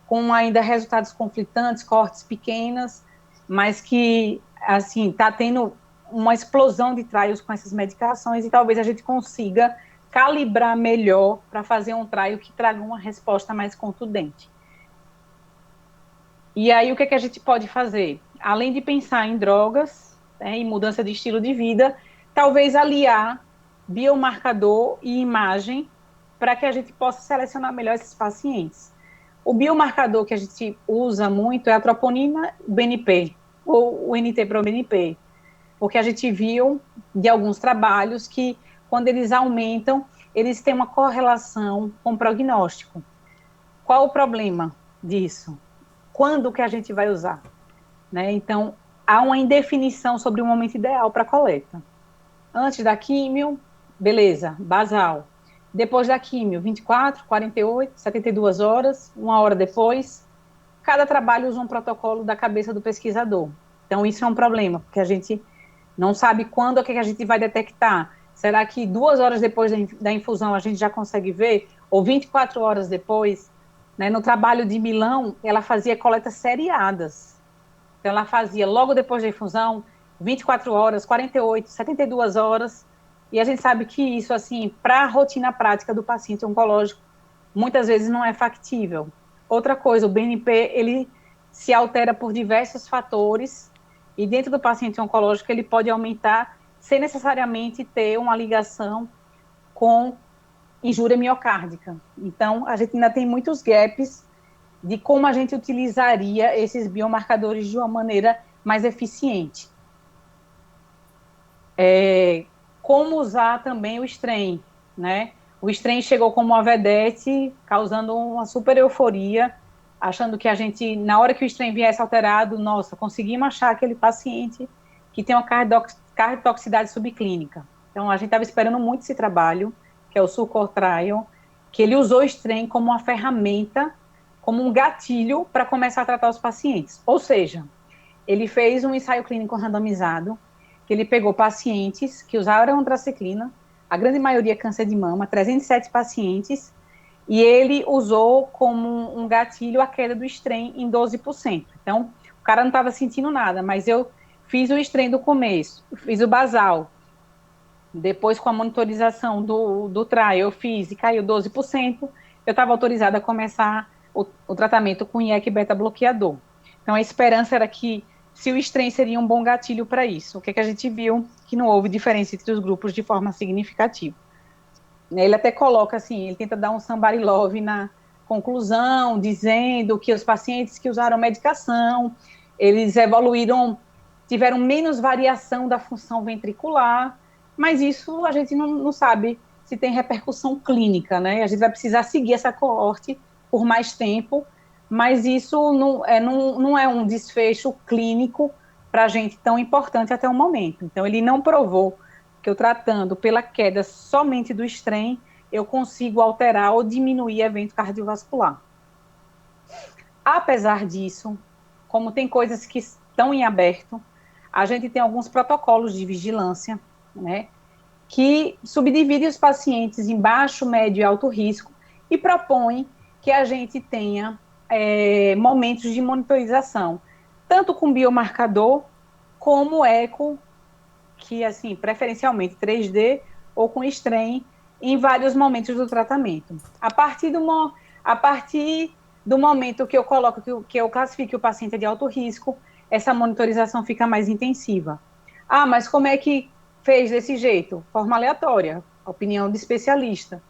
com ainda resultados conflitantes, cortes pequenas, mas que, assim, está tendo uma explosão de trials com essas medicações e talvez a gente consiga calibrar melhor para fazer um trial que traga uma resposta mais contundente. E aí, o que a gente pode fazer? Além de pensar em drogas, né, em mudança de estilo de vida, talvez aliar biomarcador e imagem para que a gente possa selecionar melhor esses pacientes. O biomarcador que a gente usa muito é a troponina BNP, ou o NT-proBNP, porque a gente viu de alguns trabalhos que, quando eles aumentam, eles têm uma correlação com o prognóstico. Qual o problema disso? Quando que a gente vai usar? Né? Então, há uma indefinição sobre o momento ideal para a coleta. Antes da químio, beleza, basal. Depois da químio, 24, 48, 72 horas, uma hora depois. Cada trabalho usa um protocolo da cabeça do pesquisador. Então, isso é um problema, porque a gente não sabe quando é que a gente vai detectar. Será que 2 horas depois da infusão a gente já consegue ver? Ou 24 horas depois? Né? No trabalho de Milão, ela fazia coletas seriadas. Então, ela fazia logo depois da infusão, 24 horas, 48, 72 horas, e a gente sabe que isso, assim, para a rotina prática do paciente oncológico, muitas vezes não é factível. Outra coisa, o BNP, ele se altera por diversos fatores, e dentro do paciente oncológico ele pode aumentar sem necessariamente ter uma ligação com injúria miocárdica. Então, a gente ainda tem muitos gaps de como a gente utilizaria esses biomarcadores de uma maneira mais eficiente. Como usar também o strain, né? O strain chegou como uma vedete, causando uma super euforia, achando que a gente, na hora que o strain viesse alterado, nossa, conseguimos achar aquele paciente que tem uma cardiotoxicidade subclínica. Então, a gente estava esperando muito esse trabalho, que é o Succor Trial, que ele usou o strain como uma ferramenta, como um gatilho para começar a tratar os pacientes. Ou seja, ele fez um ensaio clínico randomizado, que ele pegou pacientes que usaram antraciclina, a grande maioria câncer de mama, 307 pacientes, e ele usou como um gatilho a queda do strain em 12%. Então, o cara não estava sentindo nada, mas eu fiz o strain do começo, fiz o basal, depois com a monitorização do trial, eu fiz e caiu 12%, eu estava autorizada a começar o tratamento com IEC beta-bloqueador. Então, a esperança era que se o strain seria um bom gatilho para isso. O que a gente viu? Que não houve diferença entre os grupos de forma significativa. Ele até coloca assim, ele tenta dar um somebody love na conclusão, dizendo que os pacientes que usaram medicação, eles evoluíram, tiveram menos variação da função ventricular, mas isso a gente não sabe se tem repercussão clínica, né? A gente vai precisar seguir essa coorte por mais tempo, mas isso não é um desfecho clínico para a gente tão importante até o momento. Então, ele não provou que eu tratando pela queda somente do strain, eu consigo alterar ou diminuir evento cardiovascular. Apesar disso, como tem coisas que estão em aberto, a gente tem alguns protocolos de vigilância, né, que subdividem os pacientes em baixo, médio e alto risco e propõem que a gente tenha momentos de monitorização, tanto com biomarcador como eco, que, assim, preferencialmente 3D ou com strain em vários momentos do tratamento. A partir do momento que eu coloco, que eu classifique o paciente de alto risco, essa monitorização fica mais intensiva. Ah, mas como é que fez desse jeito? Forma aleatória, opinião de especialista,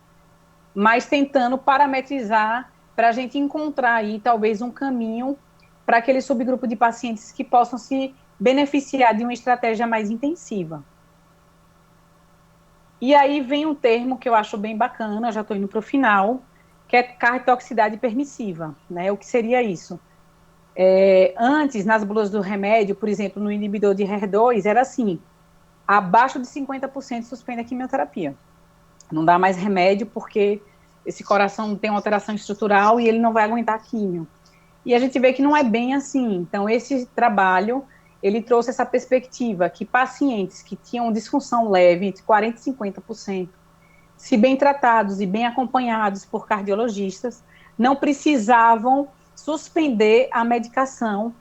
mas tentando parametrizar para a gente encontrar aí talvez um caminho para aquele subgrupo de pacientes que possam se beneficiar de uma estratégia mais intensiva. E aí vem um termo que eu acho bem bacana, já estou indo para o final, que é cardiotoxicidade permissiva, né? O que seria isso? Antes, nas bulas do remédio, por exemplo, no inibidor de HER2, era assim, abaixo de 50% suspende a quimioterapia. Não dá mais remédio porque esse coração tem uma alteração estrutural e ele não vai aguentar a quimio. E a gente vê que não é bem assim. Então, esse trabalho, ele trouxe essa perspectiva que pacientes que tinham disfunção leve, entre 40% e 50%, se bem tratados e bem acompanhados por cardiologistas, não precisavam suspender a medicação,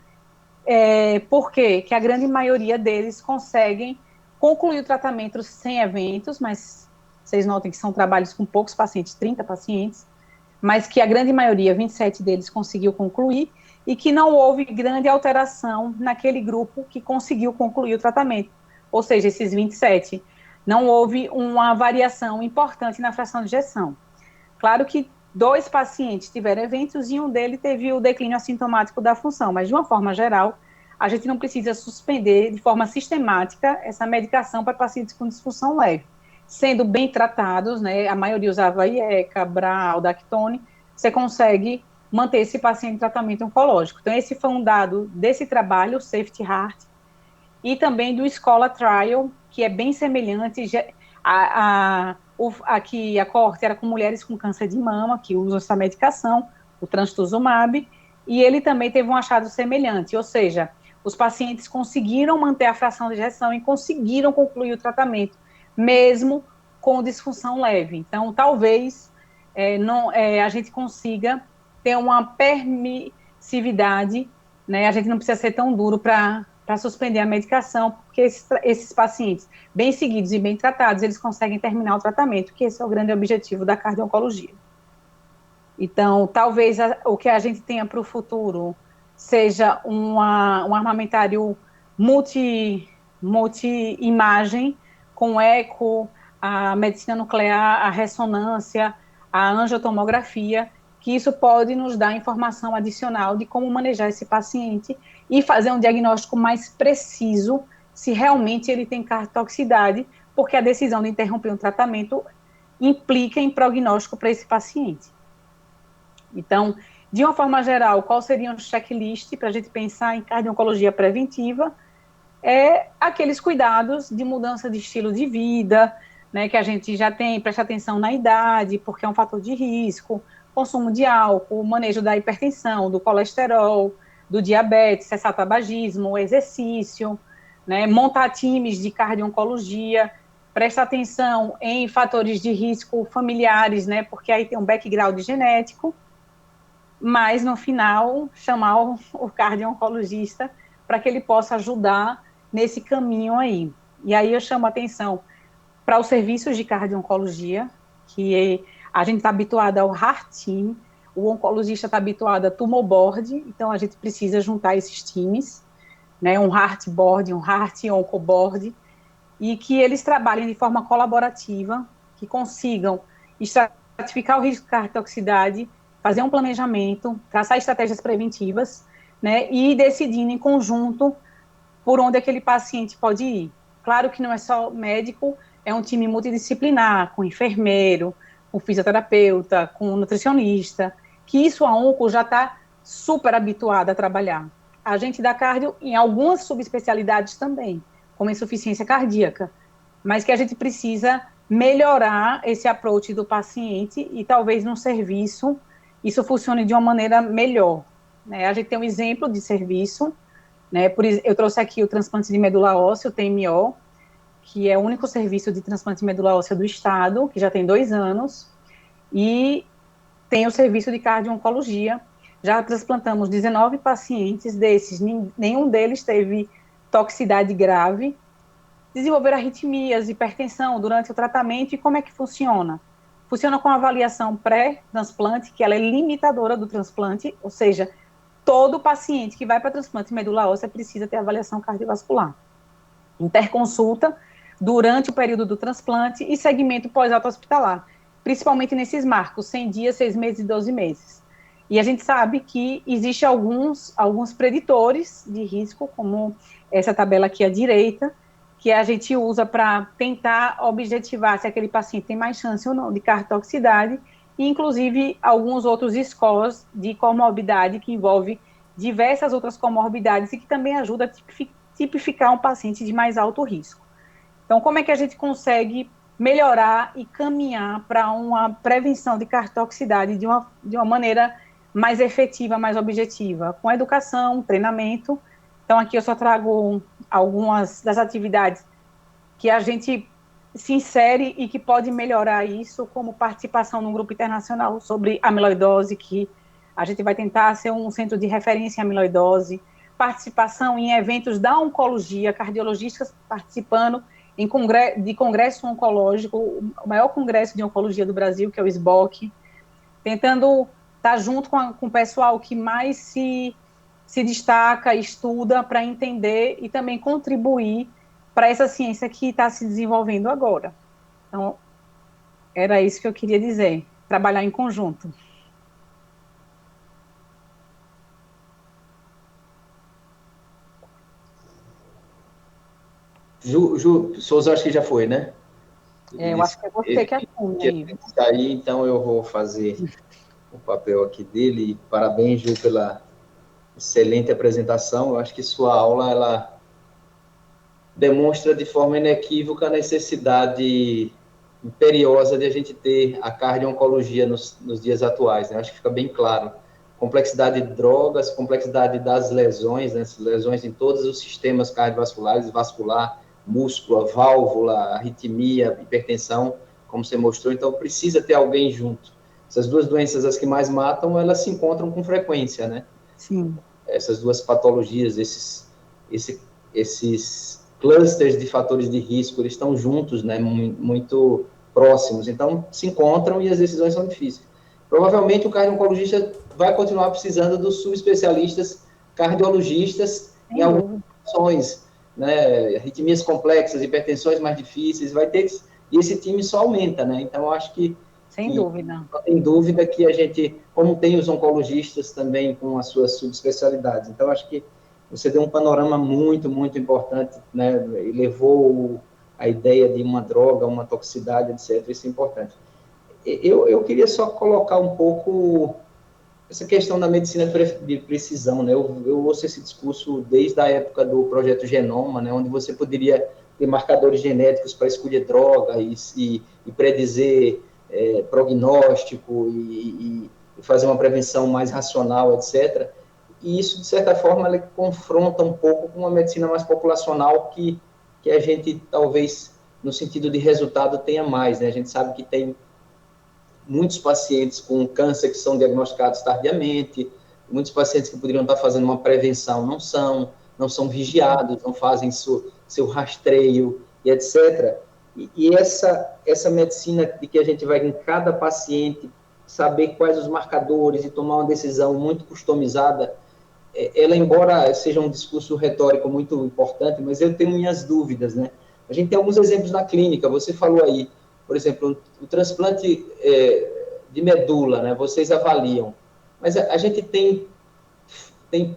porque a grande maioria deles conseguem concluir o tratamento sem eventos, mas vocês notem que são trabalhos com poucos pacientes, 30 pacientes, mas que a grande maioria, 27 deles, conseguiu concluir, e que não houve grande alteração naquele grupo que conseguiu concluir o tratamento, ou seja, esses 27, não houve uma variação importante na fração de ejeção. Claro que 2 pacientes tiveram eventos e um deles teve o declínio assintomático da função, mas de uma forma geral, a gente não precisa suspender de forma sistemática essa medicação para pacientes com disfunção leve. Sendo bem tratados, né, a maioria usava IECA, BRAL, Dactone, você consegue manter esse paciente em tratamento oncológico. Então, esse foi um dado desse trabalho, o Safety Heart, e também do Scholar Trial, que é bem semelhante. Aqui a coorte era com mulheres com câncer de mama, que usam essa medicação, o trastuzumab, e ele também teve um achado semelhante, ou seja, os pacientes conseguiram manter a fração de ejeção e conseguiram concluir o tratamento, mesmo com disfunção leve. Então, talvez a gente consiga ter uma permissividade, né? A gente não precisa ser tão duro para suspender a medicação, porque esses pacientes, bem seguidos e bem tratados, eles conseguem terminar o tratamento, que esse é o grande objetivo da cardio-oncologia. Então, talvez o que a gente tenha para o futuro seja um armamentário multi-imagem, com eco, a medicina nuclear, a ressonância, a angiotomografia, que isso pode nos dar informação adicional de como manejar esse paciente e fazer um diagnóstico mais preciso se realmente ele tem cardiotoxicidade, porque a decisão de interromper um tratamento implica em prognóstico para esse paciente. Então, de uma forma geral, qual seria um checklist para a gente pensar em cardio-oncologia preventiva? Aqueles cuidados de mudança de estilo de vida, né, que a gente já tem, presta atenção na idade, porque é um fator de risco, consumo de álcool, manejo da hipertensão, do colesterol, do diabetes, cessar tabagismo, exercício, né, montar times de cardio-oncologia, presta atenção em fatores de risco familiares, né, porque aí tem um background genético, mas no final chamar o cardio-oncologista para que ele possa ajudar nesse caminho aí. E aí eu chamo a atenção para os serviços de cardio-oncologia, que a gente está habituado ao Heart Team, o oncologista está habituado a Tumor Board, então a gente precisa juntar esses times, né, um Heart Board, um Heart Onco Board, e que eles trabalhem de forma colaborativa, que consigam estratificar o risco de cardiotoxicidade, fazer um planejamento, traçar estratégias preventivas, né, e ir decidindo em conjunto por onde aquele paciente pode ir. Claro que não é só médico, é um time multidisciplinar, com enfermeiro, com fisioterapeuta, com nutricionista, que isso a onco já está super habituada a trabalhar. A gente dá cardio em algumas subespecialidades também, como insuficiência cardíaca, mas que a gente precisa melhorar esse approach do paciente e talvez no serviço isso funcione de uma maneira melhor, né? A gente tem um exemplo de serviço, né? Eu trouxe aqui o transplante de medula óssea, o TMO, que é o único serviço de transplante de medula óssea do estado, que já tem 2 anos, e tem o serviço de cardio-oncologia. Já transplantamos 19 pacientes, desses, nenhum deles teve toxicidade grave, desenvolveram arritmias, hipertensão durante o tratamento. E como é que funciona? Funciona com avaliação pré-transplante, que ela é limitadora do transplante, ou seja, todo paciente que vai para transplante de medula óssea precisa ter avaliação cardiovascular. Interconsulta durante o período do transplante e segmento pós-alta hospitalar, principalmente nesses marcos, 100 dias, 6 meses e 12 meses. E a gente sabe que existe alguns preditores de risco, como essa tabela aqui à direita, que a gente usa para tentar objetivar se aquele paciente tem mais chance ou não de cardiotoxicidade, e inclusive alguns outros scores de comorbidade que envolve diversas outras comorbidades e que também ajuda a tipificar um paciente de mais alto risco. Então, como é que a gente consegue melhorar e caminhar para uma prevenção de cartoxicidade de uma maneira mais efetiva, mais objetiva? Com educação, treinamento. Então, aqui eu só trago algumas das atividades que a gente se insere e que pode melhorar isso, como participação num grupo internacional sobre amiloidose, que a gente vai tentar ser um centro de referência em amiloidose, participação em eventos da oncologia, cardiologistas participando de congresso oncológico, o maior congresso de oncologia do Brasil, que é o SBOC, tentando estar junto com o pessoal que mais se destaca, estuda para entender e também contribuir para essa ciência que está se desenvolvendo agora. Então, era isso que eu queria dizer, trabalhar em conjunto. Ju Souza, acho que já foi, né? Eu acho que é você que assume aí. Então eu vou fazer o papel aqui dele. E parabéns, Ju, pela excelente apresentação. Eu acho que sua aula, ela demonstra de forma inequívoca a necessidade imperiosa de a gente ter a cardio-oncologia nos dias atuais, né? Acho que fica bem claro. Complexidade de drogas, complexidade das lesões, né? Lesões em todos os sistemas cardiovasculares, vascular, músculo, válvula, arritmia, hipertensão, como você mostrou. Então, precisa ter alguém junto. Essas duas doenças, as que mais matam, elas se encontram com frequência, né? Sim. Essas duas patologias, esses clusters de fatores de risco, eles estão juntos, né? Muito próximos. Então, se encontram e as decisões são difíceis. Provavelmente, o cardio-oncologista vai continuar precisando dos subespecialistas cardiologistas em algumas situações, né? Arritmias complexas, hipertensões mais difíceis, vai ter que, e esse time só aumenta, né? Então, eu acho que sem dúvida. Não tem dúvida que a gente, como tem os oncologistas também com as suas subespecialidades, então acho que você deu um panorama muito, muito importante, né? E levou a ideia de uma droga, uma toxicidade, etc. Isso é importante. Eu queria só colocar um pouco essa questão da medicina de precisão, né? Eu ouço esse discurso desde a época do Projeto Genoma, né? Onde você poderia ter marcadores genéticos para escolher droga e predizer prognóstico e fazer uma prevenção mais racional, etc. E isso, de certa forma, ele confronta um pouco com uma medicina mais populacional que a gente, talvez, no sentido de resultado, tenha mais, né? A gente sabe que tem muitos pacientes com câncer que são diagnosticados tardiamente, muitos pacientes que poderiam estar fazendo uma prevenção não são vigiados, não fazem seu rastreio e etc. E essa medicina de que a gente vai em cada paciente saber quais os marcadores e tomar uma decisão muito customizada, ela, embora seja um discurso retórico muito importante, mas eu tenho minhas dúvidas, né? A gente tem alguns exemplos na clínica, você falou aí, por exemplo, o transplante de medula, né? Vocês avaliam, mas a gente tem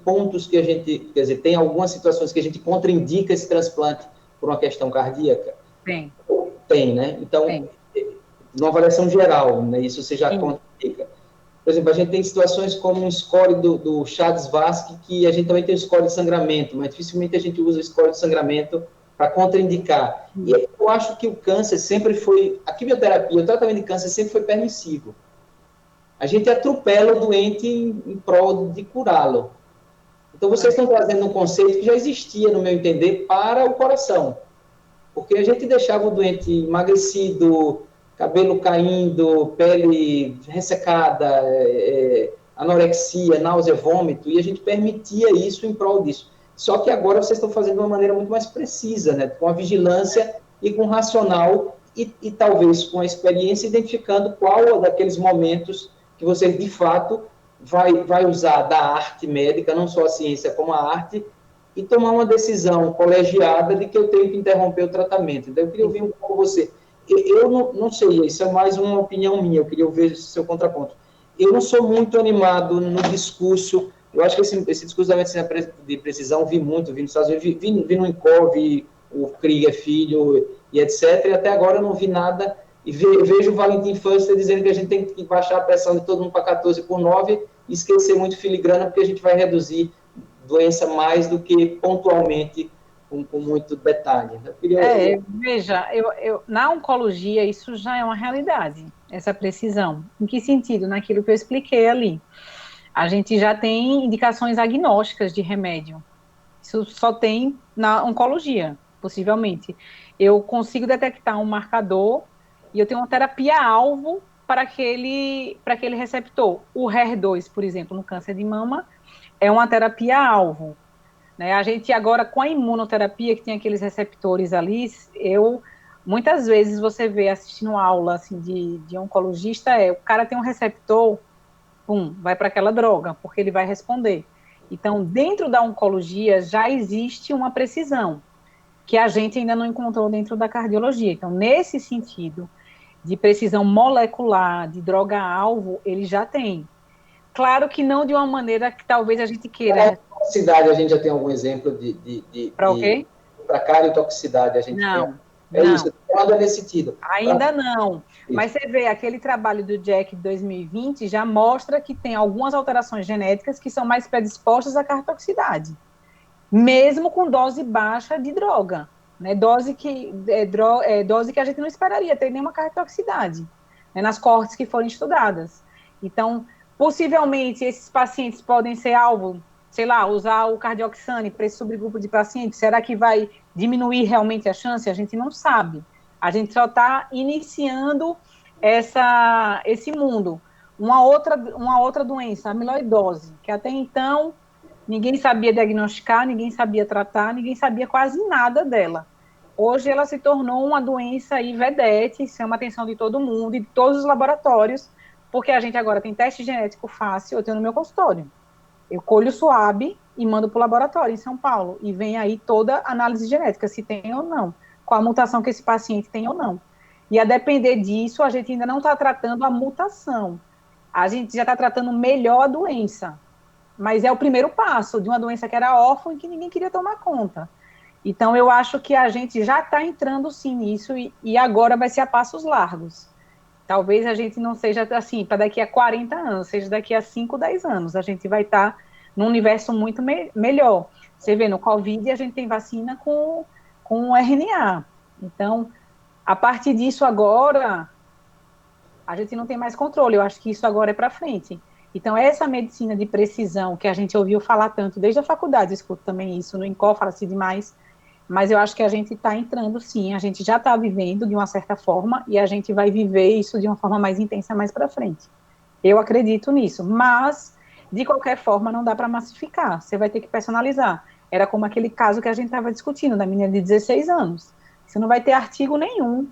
pontos que a gente, quer dizer, tem algumas situações que a gente contraindica esse transplante por uma questão cardíaca? Tem, né? Então, numa avaliação geral, né? Isso você já contraindica. Por exemplo, a gente tem situações como um score do Chades-Vasque, que a gente também tem o score de sangramento, mas dificilmente a gente usa o score de sangramento para contraindicar. E eu acho que o câncer sempre foi, a quimioterapia, o tratamento de câncer sempre foi permissivo. A gente atropela o doente em prol de curá-lo. Então, vocês estão trazendo um conceito que já existia, no meu entender, para o coração. Porque a gente deixava o doente emagrecido, cabelo caindo, pele ressecada, anorexia, náusea, vômito, e a gente permitia isso em prol disso. Só que agora vocês estão fazendo de uma maneira muito mais precisa, né? Com a vigilância e com o racional, e talvez com a experiência, identificando qual daqueles momentos que você, de fato, vai usar da arte médica, não só a ciência como a arte, e tomar uma decisão colegiada de que eu tenho que interromper o tratamento. Então, eu queria ouvir um pouco você. Eu não sei, isso é mais uma opinião minha, eu queria ouvir o seu contraponto. Eu não sou muito animado no discurso, eu acho que esse discurso da medicina de precisão vi muito, vi nos Estados Unidos, vi no INCOR, vi o Krieger Filho e etc, e até agora eu não vi nada, e vejo o Valentim Fuster dizendo que a gente tem que baixar a pressão de todo mundo para 14/9 e esquecer muito filigrana, porque a gente vai reduzir doença mais do que pontualmente com muito detalhe. Eu queria... Veja, na oncologia isso já é uma realidade, essa precisão. Em que sentido? Naquilo que eu expliquei ali. A gente já tem indicações agnósticas de remédio. Isso só tem na oncologia, possivelmente. Eu consigo detectar um marcador e eu tenho uma terapia-alvo para aquele receptor. O HER2, por exemplo, no câncer de mama, é uma terapia-alvo. Né? A gente agora, com a imunoterapia, que tem aqueles receptores ali, muitas vezes você vê assistindo aula assim, de oncologista, o cara tem um receptor, pum, vai para aquela droga, porque ele vai responder. Então, dentro da oncologia já existe uma precisão, que a gente ainda não encontrou dentro da cardiologia. Então, nesse sentido, de precisão molecular, de droga-alvo, ele já tem. Claro que não de uma maneira que talvez a gente queira. Para toxicidade, a gente já tem algum exemplo Para o quê? Para cariotoxicidade, a gente Não. tem... isso, nada nesse sentido. Ainda não. Mas você vê, aquele trabalho do Jack de 2020 já mostra que tem algumas alterações genéticas que são mais predispostas à cartoxicidade, mesmo com dose baixa de droga, né? Dose que a gente não esperaria ter nenhuma cartoxicidade, né? Nas cohortes que foram estudadas. Então, possivelmente, esses pacientes podem ser alvo, sei lá, usar o cardioxane para esse subgrupo de pacientes. Será que vai diminuir realmente a chance? A gente não sabe. A gente só está iniciando esse mundo. Uma outra doença, a amiloidose, que até então ninguém sabia diagnosticar, ninguém sabia tratar, ninguém sabia quase nada dela. Hoje ela se tornou uma doença aí vedete, chama a atenção de todo mundo e de todos os laboratórios, porque a gente agora tem teste genético fácil, eu tenho no meu consultório. Eu colho o SUAB e mando para o laboratório em São Paulo, e vem aí toda a análise genética, se tem ou não, qual a mutação que esse paciente tem ou não. E a depender disso, a gente ainda não está tratando a mutação, a gente já está tratando melhor a doença, mas é o primeiro passo de uma doença que era órfã e que ninguém queria tomar conta. Então, eu acho que a gente já está entrando, sim, nisso, e agora vai ser a passos largos. Talvez a gente não seja assim, para daqui a 40 anos, seja daqui a 5, 10 anos. A gente vai estar num universo muito melhor. Você vê, no Covid, a gente tem vacina com RNA. Então, a partir disso agora, a gente não tem mais controle. Eu acho que isso agora é para frente. Então, essa medicina de precisão, que a gente ouviu falar tanto desde a faculdade, eu escuto também isso, no INCOL fala-se demais, mas eu acho que a gente está entrando, sim, a gente já está vivendo de uma certa forma, e a gente vai viver isso de uma forma mais intensa mais para frente. Eu acredito nisso, mas, de qualquer forma, não dá para massificar, você vai ter que personalizar. Era como aquele caso que a gente estava discutindo, da menina de 16 anos. Você não vai ter artigo nenhum,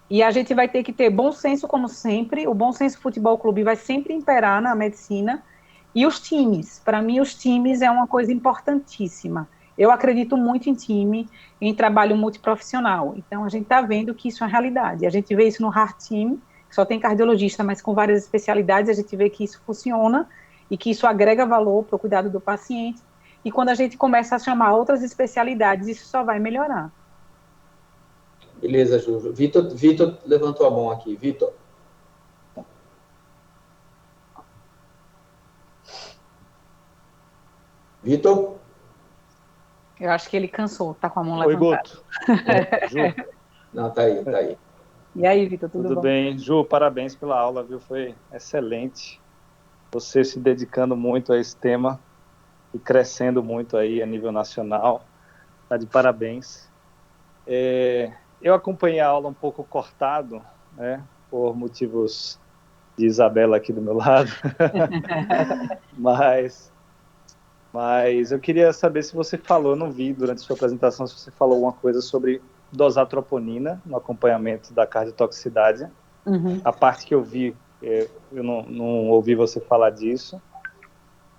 e a gente vai ter que ter bom senso, como sempre. O Bom Senso Futebol Clube vai sempre imperar na medicina. E os times, para mim, os times é uma coisa importantíssima. Eu acredito muito em time, em trabalho multiprofissional. Então, a gente está vendo que isso é uma realidade. A gente vê isso no Heart Team, que só tem cardiologista, mas com várias especialidades. A gente vê que isso funciona e que isso agrega valor para o cuidado do paciente. E quando a gente começa a chamar outras especialidades, isso só vai melhorar. Beleza, Ju. Vitor levantou a mão aqui. Vitor. Vitor? Eu acho que ele cansou, tá com a mão Oi, levantada. Guto. Ju. Não, tá aí. E aí, Vitor, tudo bom? Tudo bem. Ju, parabéns pela aula, viu? Foi excelente. Você se dedicando muito a esse tema e crescendo muito aí a nível nacional. Tá de parabéns. Eu acompanhei a aula um pouco cortado, né? Por motivos de Isabela aqui do meu lado. Mas eu queria saber se você falou, eu não vi durante a sua apresentação, se você falou alguma coisa sobre dosar troponina no acompanhamento da cardiotoxicidade. Uhum. A parte que eu vi, eu não ouvi você falar disso.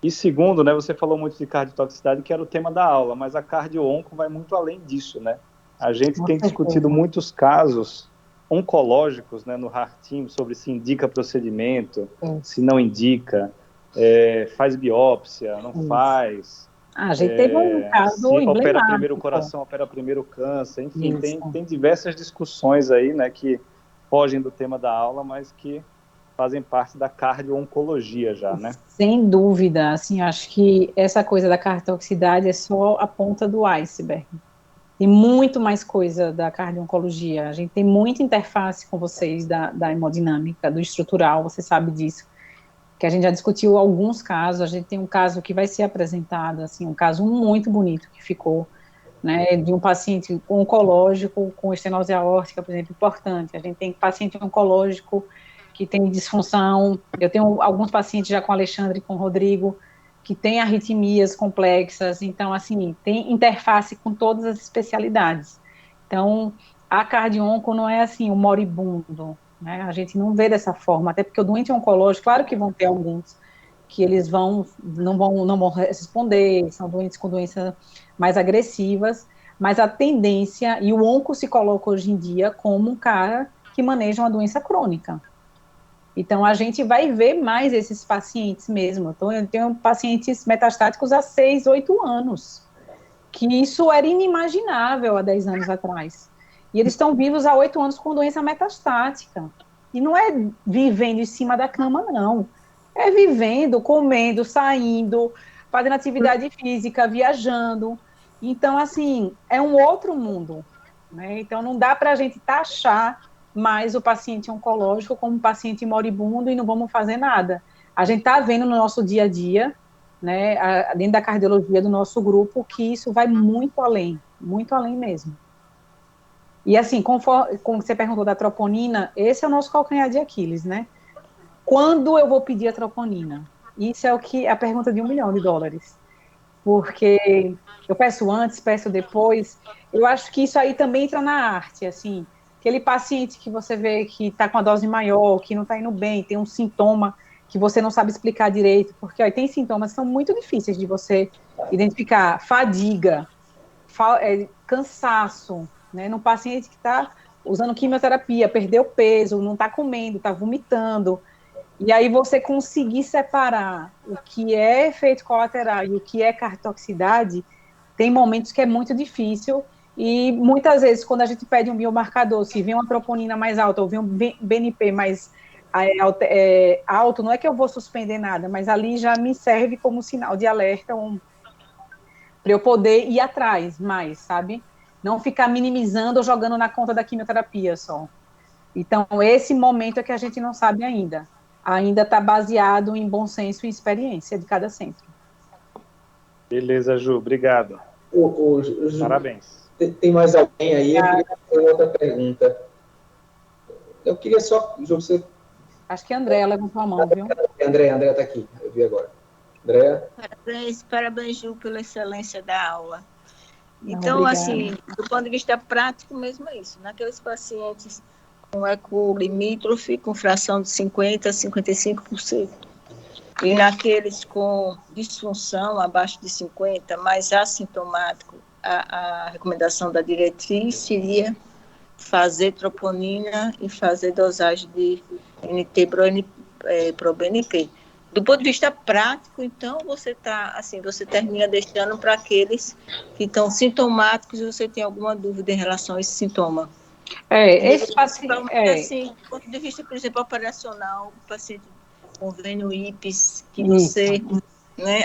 E segundo, né, você falou muito de cardiotoxicidade, que era o tema da aula, mas a cardio-onco vai muito além disso, né? A gente tem discutido muitos casos oncológicos, né, no Heart Team, sobre se indica procedimento, se não indica, faz biópsia, não faz. A gente teve um caso se opera emblemático. primeiro o coração, opera primeiro o câncer, enfim, tem diversas discussões aí, né, que fogem do tema da aula, mas que fazem parte da cardio-oncologia já, né? Sem dúvida, assim, acho que essa coisa da cardiotoxicidade é só a ponta do iceberg. Tem muito mais coisa da cardio-oncologia. A gente tem muita interface com vocês da hemodinâmica, do estrutural, você sabe disso. Que a gente já discutiu alguns casos, a gente tem um caso que vai ser apresentado, assim, um caso muito bonito que ficou, né, de um paciente oncológico com estenose aórtica, por exemplo, importante. A gente tem paciente oncológico que tem disfunção, eu tenho alguns pacientes já com Alexandre e com Rodrigo, que tem arritmias complexas, então, assim, tem interface com todas as especialidades. Então, a cardio-onco não é, assim, um moribundo, né? A gente não vê dessa forma, até porque o doente oncológico, claro que vão ter alguns que eles não vão responder, são doentes com doenças mais agressivas, mas a tendência, e o onco se coloca hoje em dia como um cara que maneja uma doença crônica. Então, a gente vai ver mais esses pacientes mesmo. Então, eu tenho pacientes metastáticos há 6, 8 anos, que isso era inimaginável há 10 anos atrás. E eles estão vivos há 8 anos com doença metastática. E não é vivendo em cima da cama, não. É vivendo, comendo, saindo, fazendo atividade física, viajando. Então, assim, é um outro mundo, né? Então, não dá para a gente taxar mais o paciente oncológico como um paciente moribundo e não vamos fazer nada. A gente está vendo no nosso dia a dia, né, dentro da cardiologia do nosso grupo, que isso vai muito além mesmo. E assim, conforme, como você perguntou da troponina, esse é o nosso calcanhar de Aquiles, né? Quando eu vou pedir a troponina? Isso é a pergunta de $1 milhão. Porque eu peço antes, peço depois. Eu acho que isso aí também entra na arte, assim. Aquele paciente que você vê que está com a dose maior, que não está indo bem, tem um sintoma que você não sabe explicar direito, porque ó, tem sintomas que são muito difíceis de você identificar. Fadiga, cansaço, né? No paciente que está usando quimioterapia, perdeu peso, não está comendo, está vomitando. E aí você conseguir separar o que é efeito colateral e o que é cardiotoxicidade, tem momentos que é muito difícil, e muitas vezes quando a gente pede um biomarcador, se vem uma troponina mais alta ou vem um BNP mais alto, não é que eu vou suspender nada, mas ali já me serve como sinal de alerta para eu poder ir atrás mais, sabe? Não ficar minimizando ou jogando na conta da quimioterapia só. Então, esse momento é que a gente não sabe ainda. Ainda está baseado em bom senso e experiência de cada centro. Beleza, Ju, obrigado. Ju, parabéns. Tem mais alguém aí? Eu queria fazer outra pergunta. Eu queria só, Ju, você... Acho que a Andréa levantou a mão, viu? Andréa está aqui, eu vi agora. Andréa? Parabéns, Ju, pela excelência da aula. Então, assim, do ponto de vista prático mesmo é isso. Naqueles pacientes com eco limítrofe, com fração de 50% a 55%, e naqueles com disfunção abaixo de 50%, mais assintomático, a recomendação da diretriz seria fazer troponina e fazer dosagem de NT pro BNP. Do ponto de vista prático, então, você termina deixando para aqueles que estão sintomáticos e você tem alguma dúvida em relação a esse sintoma. Esse paciente... Assim, do ponto de vista, por exemplo, operacional, o paciente com VENO-IPS, que você, né,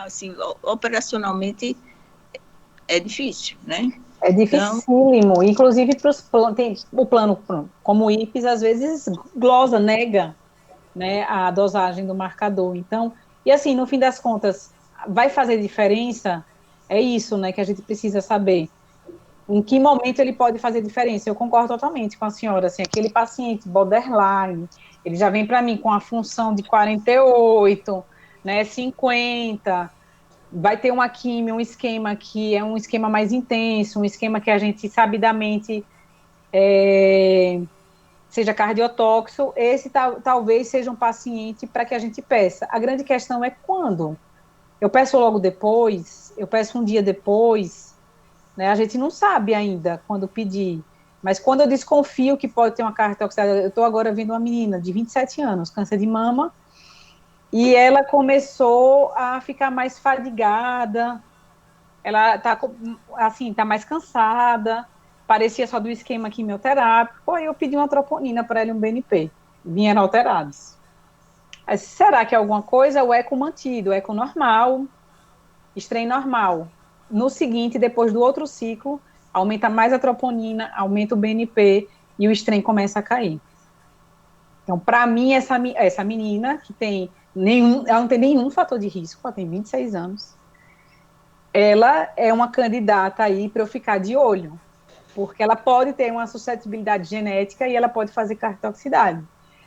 assim, operacionalmente é difícil, né? É dificílimo, então, inclusive para os planos, tem o plano, como o IPS, às vezes glosa, nega, né, a dosagem do marcador. Então, e assim, no fim das contas, vai fazer diferença? É isso, né, que a gente precisa saber. Em que momento ele pode fazer diferença? Eu concordo totalmente com a senhora, assim, aquele paciente borderline, ele já vem para mim com a função de 48, né, 50, vai ter uma quimio, um esquema que é um esquema mais intenso, um esquema que a gente sabidamente seja cardiotóxico, esse talvez seja um paciente para que a gente peça. A grande questão é quando. Eu peço logo depois, eu peço um dia depois, né? A gente não sabe ainda quando pedir, mas quando eu desconfio que pode ter uma cardiotoxicidade, eu estou agora vendo uma menina de 27 anos, câncer de mama, e ela começou a ficar mais fadigada, ela está assim, tá mais cansada, parecia só do esquema quimioterápico, aí eu pedi uma troponina para ela e um BNP, vieram alterados. Mas será que é alguma coisa? O eco mantido, eco normal, strain normal. no seguinte, depois do outro ciclo, aumenta mais a troponina, aumenta o BNP e o estrem começa a cair. Então, para mim, essa menina, que ela não tem nenhum fator de risco, ela tem 26 anos, ela é uma candidata aí para eu ficar de olho, porque ela pode ter uma suscetibilidade genética e ela pode fazer cardiotoxicidade.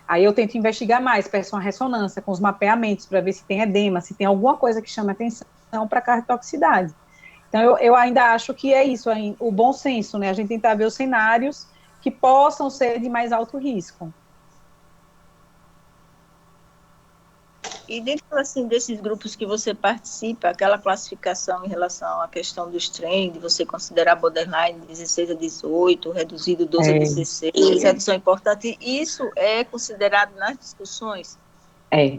Aí eu tento investigar mais, peço uma ressonância com os mapeamentos para ver se tem edema, se tem alguma coisa que chama atenção para cardiotoxicidade. Então, eu ainda acho que é isso, o bom senso, né? A gente tentar ver os cenários que possam ser de mais alto risco. E dentro, assim, desses grupos que você participa, aquela classificação em relação à questão dos trem, de você considerar borderline 16 a 18, reduzido 12 a 16, redução importante, isso é considerado nas discussões? É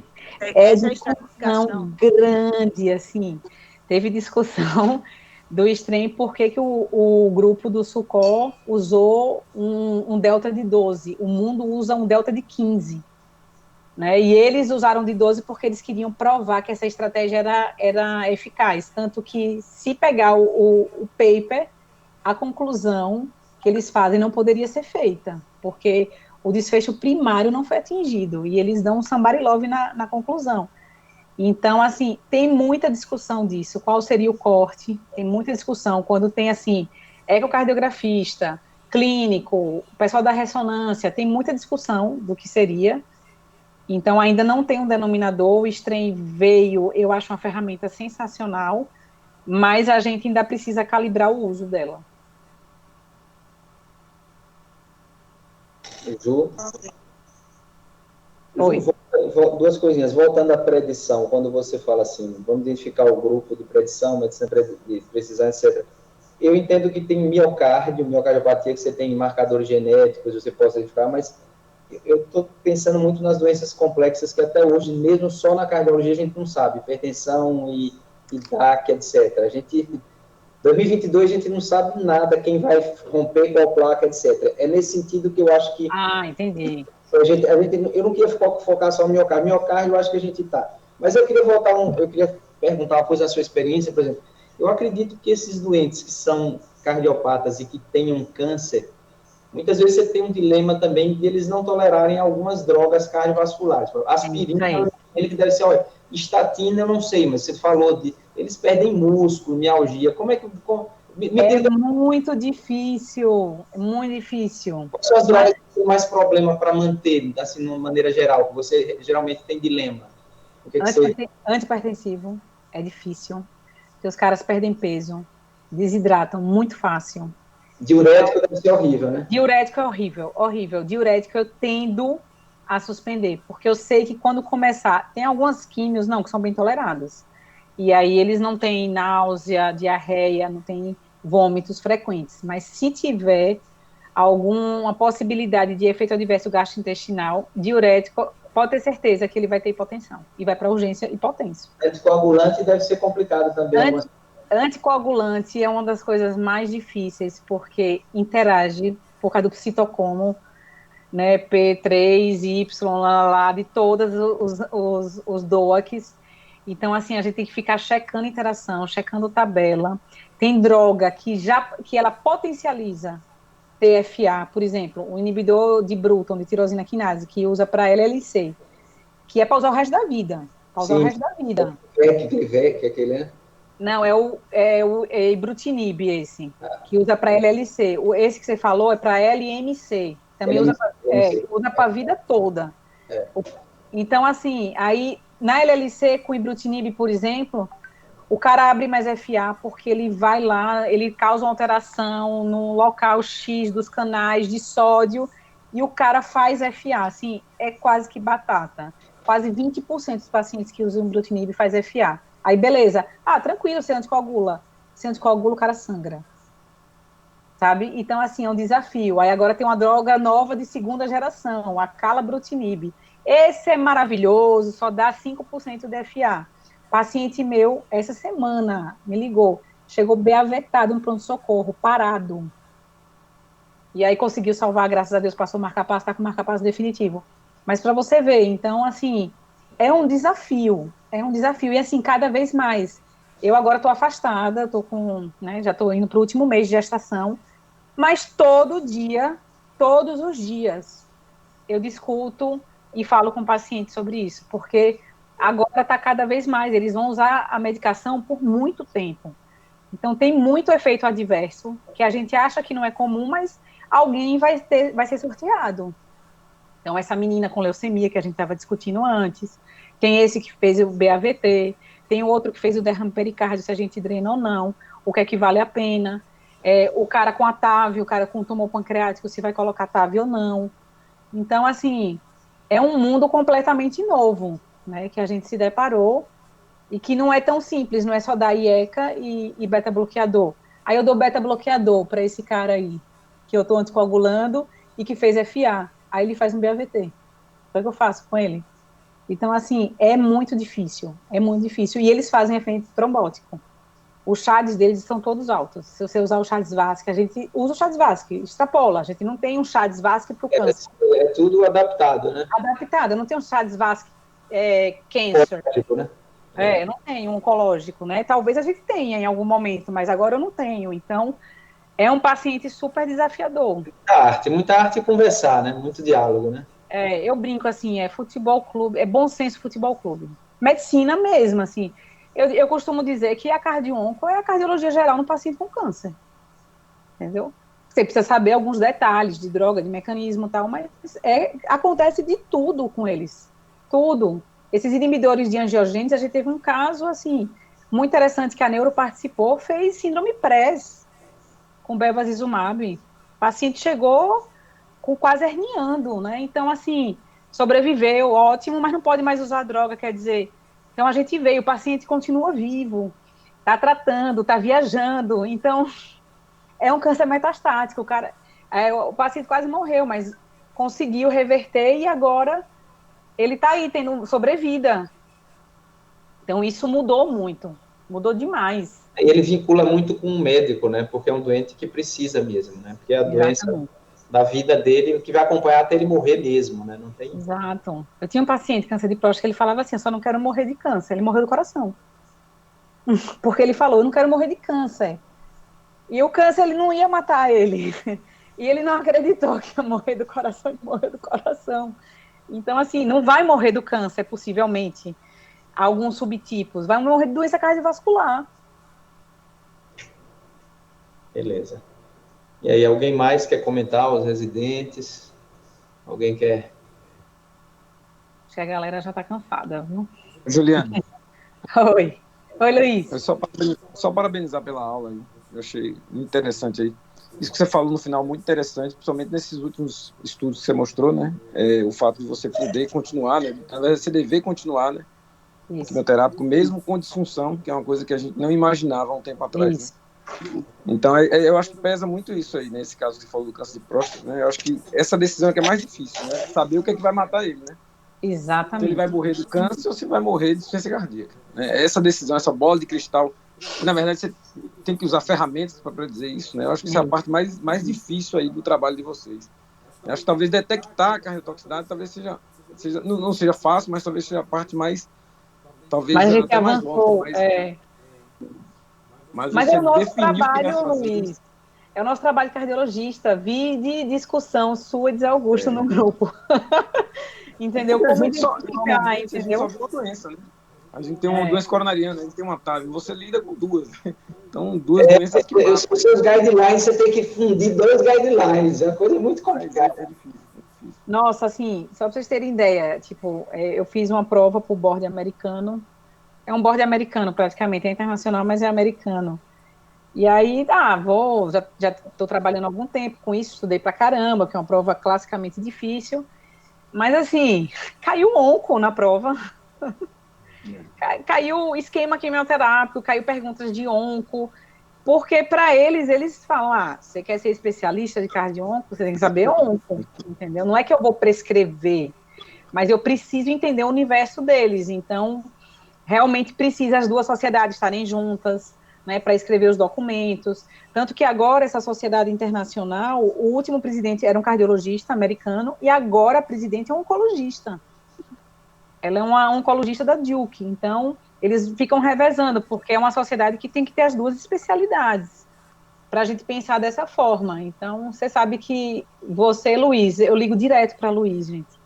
discussão grande, assim. Teve discussão do extremo porque o grupo do Sucor usou um delta de 12, o mundo usa um delta de 15. Né, e eles usaram de 12 porque eles queriam provar que essa estratégia era eficaz, tanto que se pegar o paper, a conclusão que eles fazem não poderia ser feita, porque o desfecho primário não foi atingido, e eles dão um somebody love na conclusão. Então, assim, tem muita discussão disso, qual seria o corte, tem muita discussão, quando tem, assim, ecocardiografista, clínico, o pessoal da ressonância, tem muita discussão do que seria. Então, ainda não tem um denominador, o Strain veio, eu acho uma ferramenta sensacional, mas a gente ainda precisa calibrar o uso dela. Ju? Oi. Duas coisinhas. Voltando à predição, quando você fala assim, vamos identificar o grupo de predição, medicina de precisão, etc. Eu entendo que tem miocardiopatia, que você tem marcadores genéticos, você pode identificar, mas eu estou pensando muito nas doenças complexas que até hoje, mesmo só na cardiologia, a gente não sabe. Hipertensão e DAC, etc. A gente, 2022, a gente não sabe nada, quem vai romper qual placa, etc. É nesse sentido que eu acho que... entendi. Eu não queria focar só no miocárdio. Miocárdio, eu acho que a gente está. Mas eu queria perguntar uma coisa na sua experiência, por exemplo. Eu acredito que esses doentes que são cardiopatas e que tenham câncer, muitas vezes você tem um dilema também de eles não tolerarem algumas drogas cardiovasculares. Aspirina, ele que deve ser, olha, estatina eu não sei, mas você falou de... Eles perdem músculo, mialgia, como é que... Muito difícil, muito difícil. Quais são as drogas que tem mais problema para manter, assim, de uma maneira geral, que você geralmente tem dilema? Antihipertensivo, é difícil, porque os caras perdem peso, desidratam muito fácil. Diurético deve ser horrível, né? Diurético é horrível, horrível. Diurético eu tendo a suspender, porque eu sei que quando começar, tem algumas químios, que são bem toleradas. E aí eles não têm náusea, diarreia, não têm vômitos frequentes. Mas se tiver alguma possibilidade de efeito adverso gastrointestinal, diurético, pode ter certeza que ele vai ter hipotensão. E vai para urgência hipotenso. Anticoagulante deve ser complicado também. Anticoagulante é uma das coisas mais difíceis, porque interage por causa do citocromo, né, P3, Y, lá, de todos os DOACs. Então, assim, a gente tem que ficar checando interação, checando tabela. Tem droga que ela potencializa TFA, por exemplo, o inibidor de Bruton, de tirosina quinase, que usa para LLC, que é para usar o resto da vida. Para usar o resto da vida. Que aquele é? Não, é o Ibrutinib, esse, que usa para LLC. Esse que você falou é para LMC. Também usa para a vida toda. Então, assim, aí, na LLC, com o Ibrutinib, por exemplo, o cara abre mais FA porque ele vai lá, ele causa uma alteração no local X dos canais de sódio e o cara faz FA, assim, é quase que batata. Quase 20% dos pacientes que usam Ibrutinib faz FA. Aí, beleza. Tranquilo, você anticoagula. Você anticoagula, o cara sangra. Sabe? Então, assim, é um desafio. Aí agora tem uma droga nova de segunda geração, a Calabrutinib. Esse é maravilhoso, só dá 5% de FA. Paciente meu, essa semana, me ligou. Chegou beavetado no pronto-socorro, parado. E aí conseguiu salvar, graças a Deus, passou o marca-passo, está com o marca-passo definitivo. Mas para você ver, então, assim, é um desafio. E, assim, cada vez mais. Eu agora estou afastada, estou com, né, já estou indo para o último mês de gestação, mas todo dia, todos os dias, eu discuto e falo com o paciente sobre isso, porque agora está cada vez mais, eles vão usar a medicação por muito tempo. Então, tem muito efeito adverso, que a gente acha que não é comum, mas alguém vai ser sorteado. Então, essa menina com leucemia que a gente estava discutindo antes, tem esse que fez o BAVT, tem o outro que fez o derrame pericárdio, se a gente drena ou não, o que é que vale a pena, o cara com a TAV, o cara com tumor pancreático, se vai colocar TAV ou não. Então, assim, é um mundo completamente novo, né, que a gente se deparou, e que não é tão simples, não é só dar IECA e beta-bloqueador. Aí eu dou beta-bloqueador para esse cara aí, que eu estou anticoagulando e que fez FA. Aí ele faz um BAVT. O que eu faço com ele? Então, assim, é muito difícil. É muito difícil. E eles fazem efeito trombótico. Os CHADs deles são todos altos. Se você usar o CHADs VASC, a gente usa o CHADs VASC, extrapola. A gente não tem um CHADs VASC para o câncer. É tudo adaptado, né? Adaptado. Eu não tenho um CHADs VASC cancer. Tipo, né? Eu não tenho um oncológico, né? Talvez a gente tenha em algum momento, mas agora eu não tenho. Então, é um paciente super desafiador. Muita arte e conversar, né? Muito diálogo, né? Eu brinco assim, é futebol clube, é bom senso futebol clube. Medicina mesmo, assim. Eu costumo dizer que a cardio-onco é a cardiologia geral no paciente com câncer. Entendeu? Você precisa saber alguns detalhes de droga, de mecanismo e tal, mas acontece de tudo com eles. Tudo. Esses inibidores de angiogênese, a gente teve um caso, assim, muito interessante, que a neuro participou, fez síndrome PRES com bevacizumab. O paciente chegou com quase herniando, né? Então, assim, sobreviveu, ótimo, mas não pode mais usar a droga, quer dizer. Então, a gente veio, o paciente continua vivo, está tratando, está viajando. Então, é um câncer metastático. O paciente quase morreu, mas conseguiu reverter e agora ele está aí, tendo sobrevida. Então, isso mudou muito, mudou demais. Ele vincula muito com o médico, né? Porque é um doente que precisa mesmo, né? Porque é a doença da vida dele, que vai acompanhar até ele morrer mesmo, né? Não tem... Exato. Eu tinha um paciente, câncer de próstata, que ele falava assim, eu só não quero morrer de câncer. Ele morreu do coração. Porque ele falou, eu não quero morrer de câncer. E o câncer, ele não ia matar ele. E ele não acreditou que ia morrer do coração, ele morreu do coração. Então, assim, não vai morrer do câncer, possivelmente. Alguns subtipos. Vai morrer de doença cardiovascular. Beleza. E aí, alguém mais quer comentar, os residentes? Alguém quer? Acho que a galera já está cansada, viu? Juliana. Oi. Oi, Luiz. Só parabenizar pela aula aí. Eu achei muito interessante aí. Isso que você falou no final, muito interessante, principalmente nesses últimos estudos que você mostrou, né? O fato de você poder continuar, né? Na verdade, você dever continuar, né? Quimioterápico, mesmo com disfunção, que é uma coisa que a gente não imaginava há um tempo atrás. Né? Então, eu acho que pesa muito isso aí, nesse caso que você falou do câncer de próstata, né? Eu acho que essa decisão é que é mais difícil, né? Saber o que é que vai matar ele, né? Exatamente. Se ele vai morrer do câncer ou se vai morrer de insuficiência cardíaca. Né? Essa decisão, essa bola de cristal, na verdade, você tem que usar ferramentas para dizer isso, né? Eu acho que essa é a parte mais difícil aí do trabalho de vocês. Eu acho que talvez detectar a cardiotoxicidade talvez seja não seja fácil, mas talvez seja a parte mais... Talvez mas a gente até avançou, mais volta, Mas é o nosso trabalho, Luiz. É o nosso trabalho de cardiologista. Vi de discussão sua e de Zé Augusto no grupo. Entendeu? Como identificar, a gente só viu a doença, né? A gente tem uma doença coronariana, a gente tem uma TAV, você lida com duas. Então, duas doenças que os seus guidelines, você tem que fundir 2 guidelines, é uma coisa muito complicada. É difícil. Nossa, assim, só para vocês terem ideia, tipo, eu fiz uma prova para o board americano, é um board americano praticamente, é internacional, mas é americano. E aí, já estou trabalhando há algum tempo com isso, estudei pra caramba, que é uma prova classicamente difícil, mas assim, caiu onco na prova, caiu esquema quimioterápico, caiu perguntas de onco, porque para eles falam, você quer ser especialista de cardio-onco, você tem que saber onco, entendeu? Não é que eu vou prescrever, mas eu preciso entender o universo deles, então realmente precisa as duas sociedades estarem juntas, né, para escrever os documentos, tanto que agora essa sociedade internacional, o último presidente era um cardiologista americano, e agora a presidente é um oncologista. Ela é uma oncologista da Duke, então eles ficam revezando, porque é uma sociedade que tem que ter as duas especialidades, para a gente pensar dessa forma. Então, você sabe que você, Luiz, eu ligo direto para Luiz, gente,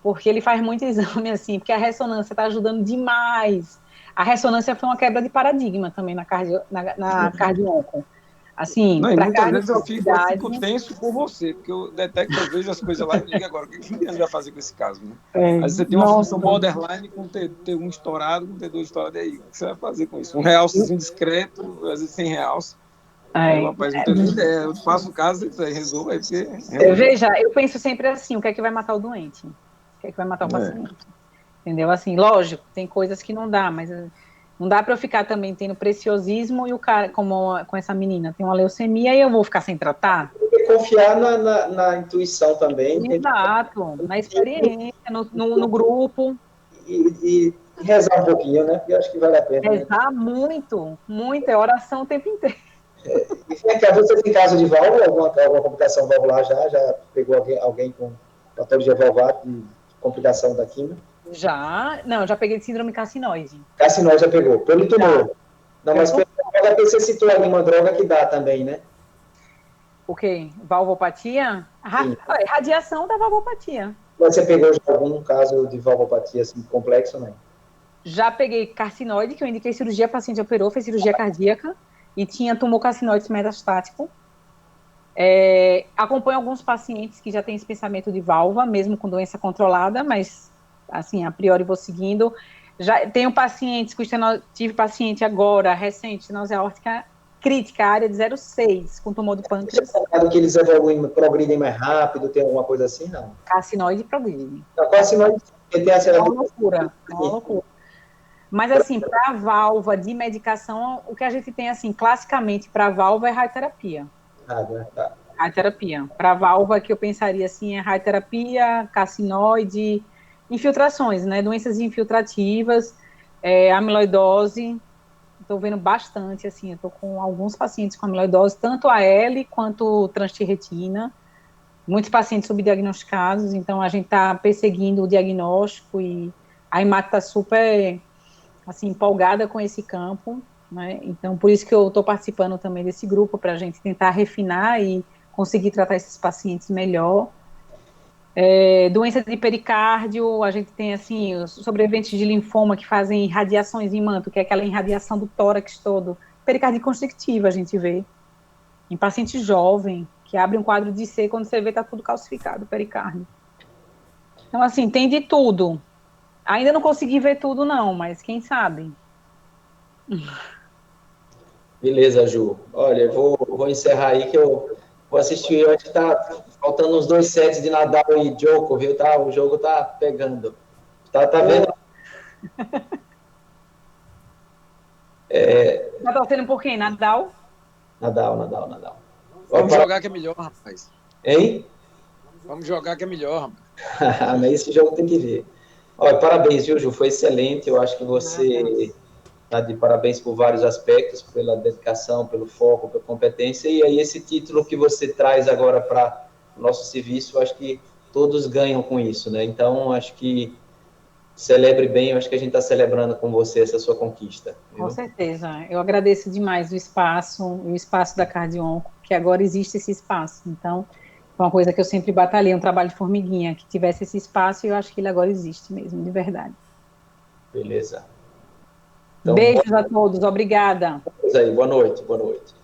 porque ele faz muito exame, assim, porque a ressonância está ajudando demais. A ressonância foi uma quebra de paradigma também na cardio-onco. Assim, Não, e para muitas vezes eu cardiotoxicidade... fico tenso por você, porque eu detecto, eu vejo as coisas lá e digo agora, o que a gente vai fazer com esse caso, né? Às vezes você tem uma função borderline com T1 estourado, com T2 estourado, e aí, o que você vai fazer com isso? Um realcezinho discreto, às vezes sem realce. Aí, rapaz, não tenho nem ideia, eu faço o caso e resolvo aí, porque... Veja, eu penso sempre assim, o que é que vai matar o doente? O que é que vai matar o paciente? Entendeu? Assim, lógico, tem coisas que não dá, mas não dá para eu ficar também tendo preciosismo e o cara, como com essa menina, tem uma leucemia e eu vou ficar sem tratar? Confiar na intuição também. Exato, na experiência, no grupo. E rezar um pouquinho, né? Porque eu acho que vale a pena. Rezar muito, muito, é oração o tempo inteiro. E você tem caso de válvula, alguma complicação valvular já pegou alguém com patologia valvar de complicação da quimio? Já peguei de síndrome carcinoide. Carcinose já pegou, pelo tumor. Não, mas pelo você citou alguma droga que dá também, né? O quê? Valvopatia? Radiação da valvopatia. Você pegou já algum caso de valvopatia assim, complexo, não? Já peguei carcinoide, que eu indiquei cirurgia, a paciente operou, fez cirurgia cardíaca, e tinha tumor carcinoide metastático. Acompanho alguns pacientes que já têm esse pensamento de válvula, mesmo com doença controlada, mas, assim, a priori vou seguindo. Já tenho pacientes, tive paciente agora, recente, estenose aórtica crítica, área de 0,6, com tumor do pâncreas. Você sabe que eles progridem mais rápido, tem alguma coisa assim, não? Carcinoide progride. Não, carcinoide tem é uma loucura, é uma loucura. Mas, assim, para a válvula de medicação, o que a gente tem, assim, classicamente para a válvula é radioterapia. Radioterapia. Para a válvula, que eu pensaria, assim, é radioterapia, carcinoide, infiltrações, né? Doenças infiltrativas, amiloidose. Estou vendo bastante, assim, eu estou com alguns pacientes com amiloidose, tanto a L quanto transtirretina. Muitos pacientes subdiagnosticados, então a gente está perseguindo o diagnóstico e a IMAT está super, assim, empolgada com esse campo, né? Então, por isso que eu estou participando também desse grupo, para a gente tentar refinar e conseguir tratar esses pacientes melhor. Doença de pericárdio, a gente tem, assim, os sobreviventes de linfoma que fazem irradiações em manto, que é aquela irradiação do tórax todo. Pericárdio constrictiva, a gente vê. Em paciente jovem, que abre um quadro de IC, quando você vê, está tudo calcificado, o pericárdio. Então, assim, tem de tudo. Ainda não consegui ver tudo, não, mas quem sabe? Beleza, Ju. Olha, eu vou encerrar aí que eu vou assistir. Eu acho que tá faltando uns 2 sets de Nadal e Djokovic, viu? Tá, o jogo tá pegando. Tá vendo? Tá torcendo por quem? Nadal? Nadal. Vamos jogar que é melhor, rapaz. Hein? Vamos jogar que é melhor, rapaz. Esse jogo tem que ver. Olha, parabéns, viu, Ju? Foi excelente. Eu acho que você está de parabéns por vários aspectos, pela dedicação, pelo foco, pela competência. E aí, esse título que você traz agora para o nosso serviço, eu acho que todos ganham com isso, né? Então, acho que celebre bem. Eu acho que a gente está celebrando com você essa sua conquista. Viu? Com certeza. Eu agradeço demais o espaço da Cardio-Onco, que agora existe esse espaço. Então, foi uma coisa que eu sempre batalhei, um trabalho de formiguinha, que tivesse esse espaço, e eu acho que ele agora existe mesmo, de verdade. Beleza. Então, beijos a todos, obrigada. Boa noite. Boa noite.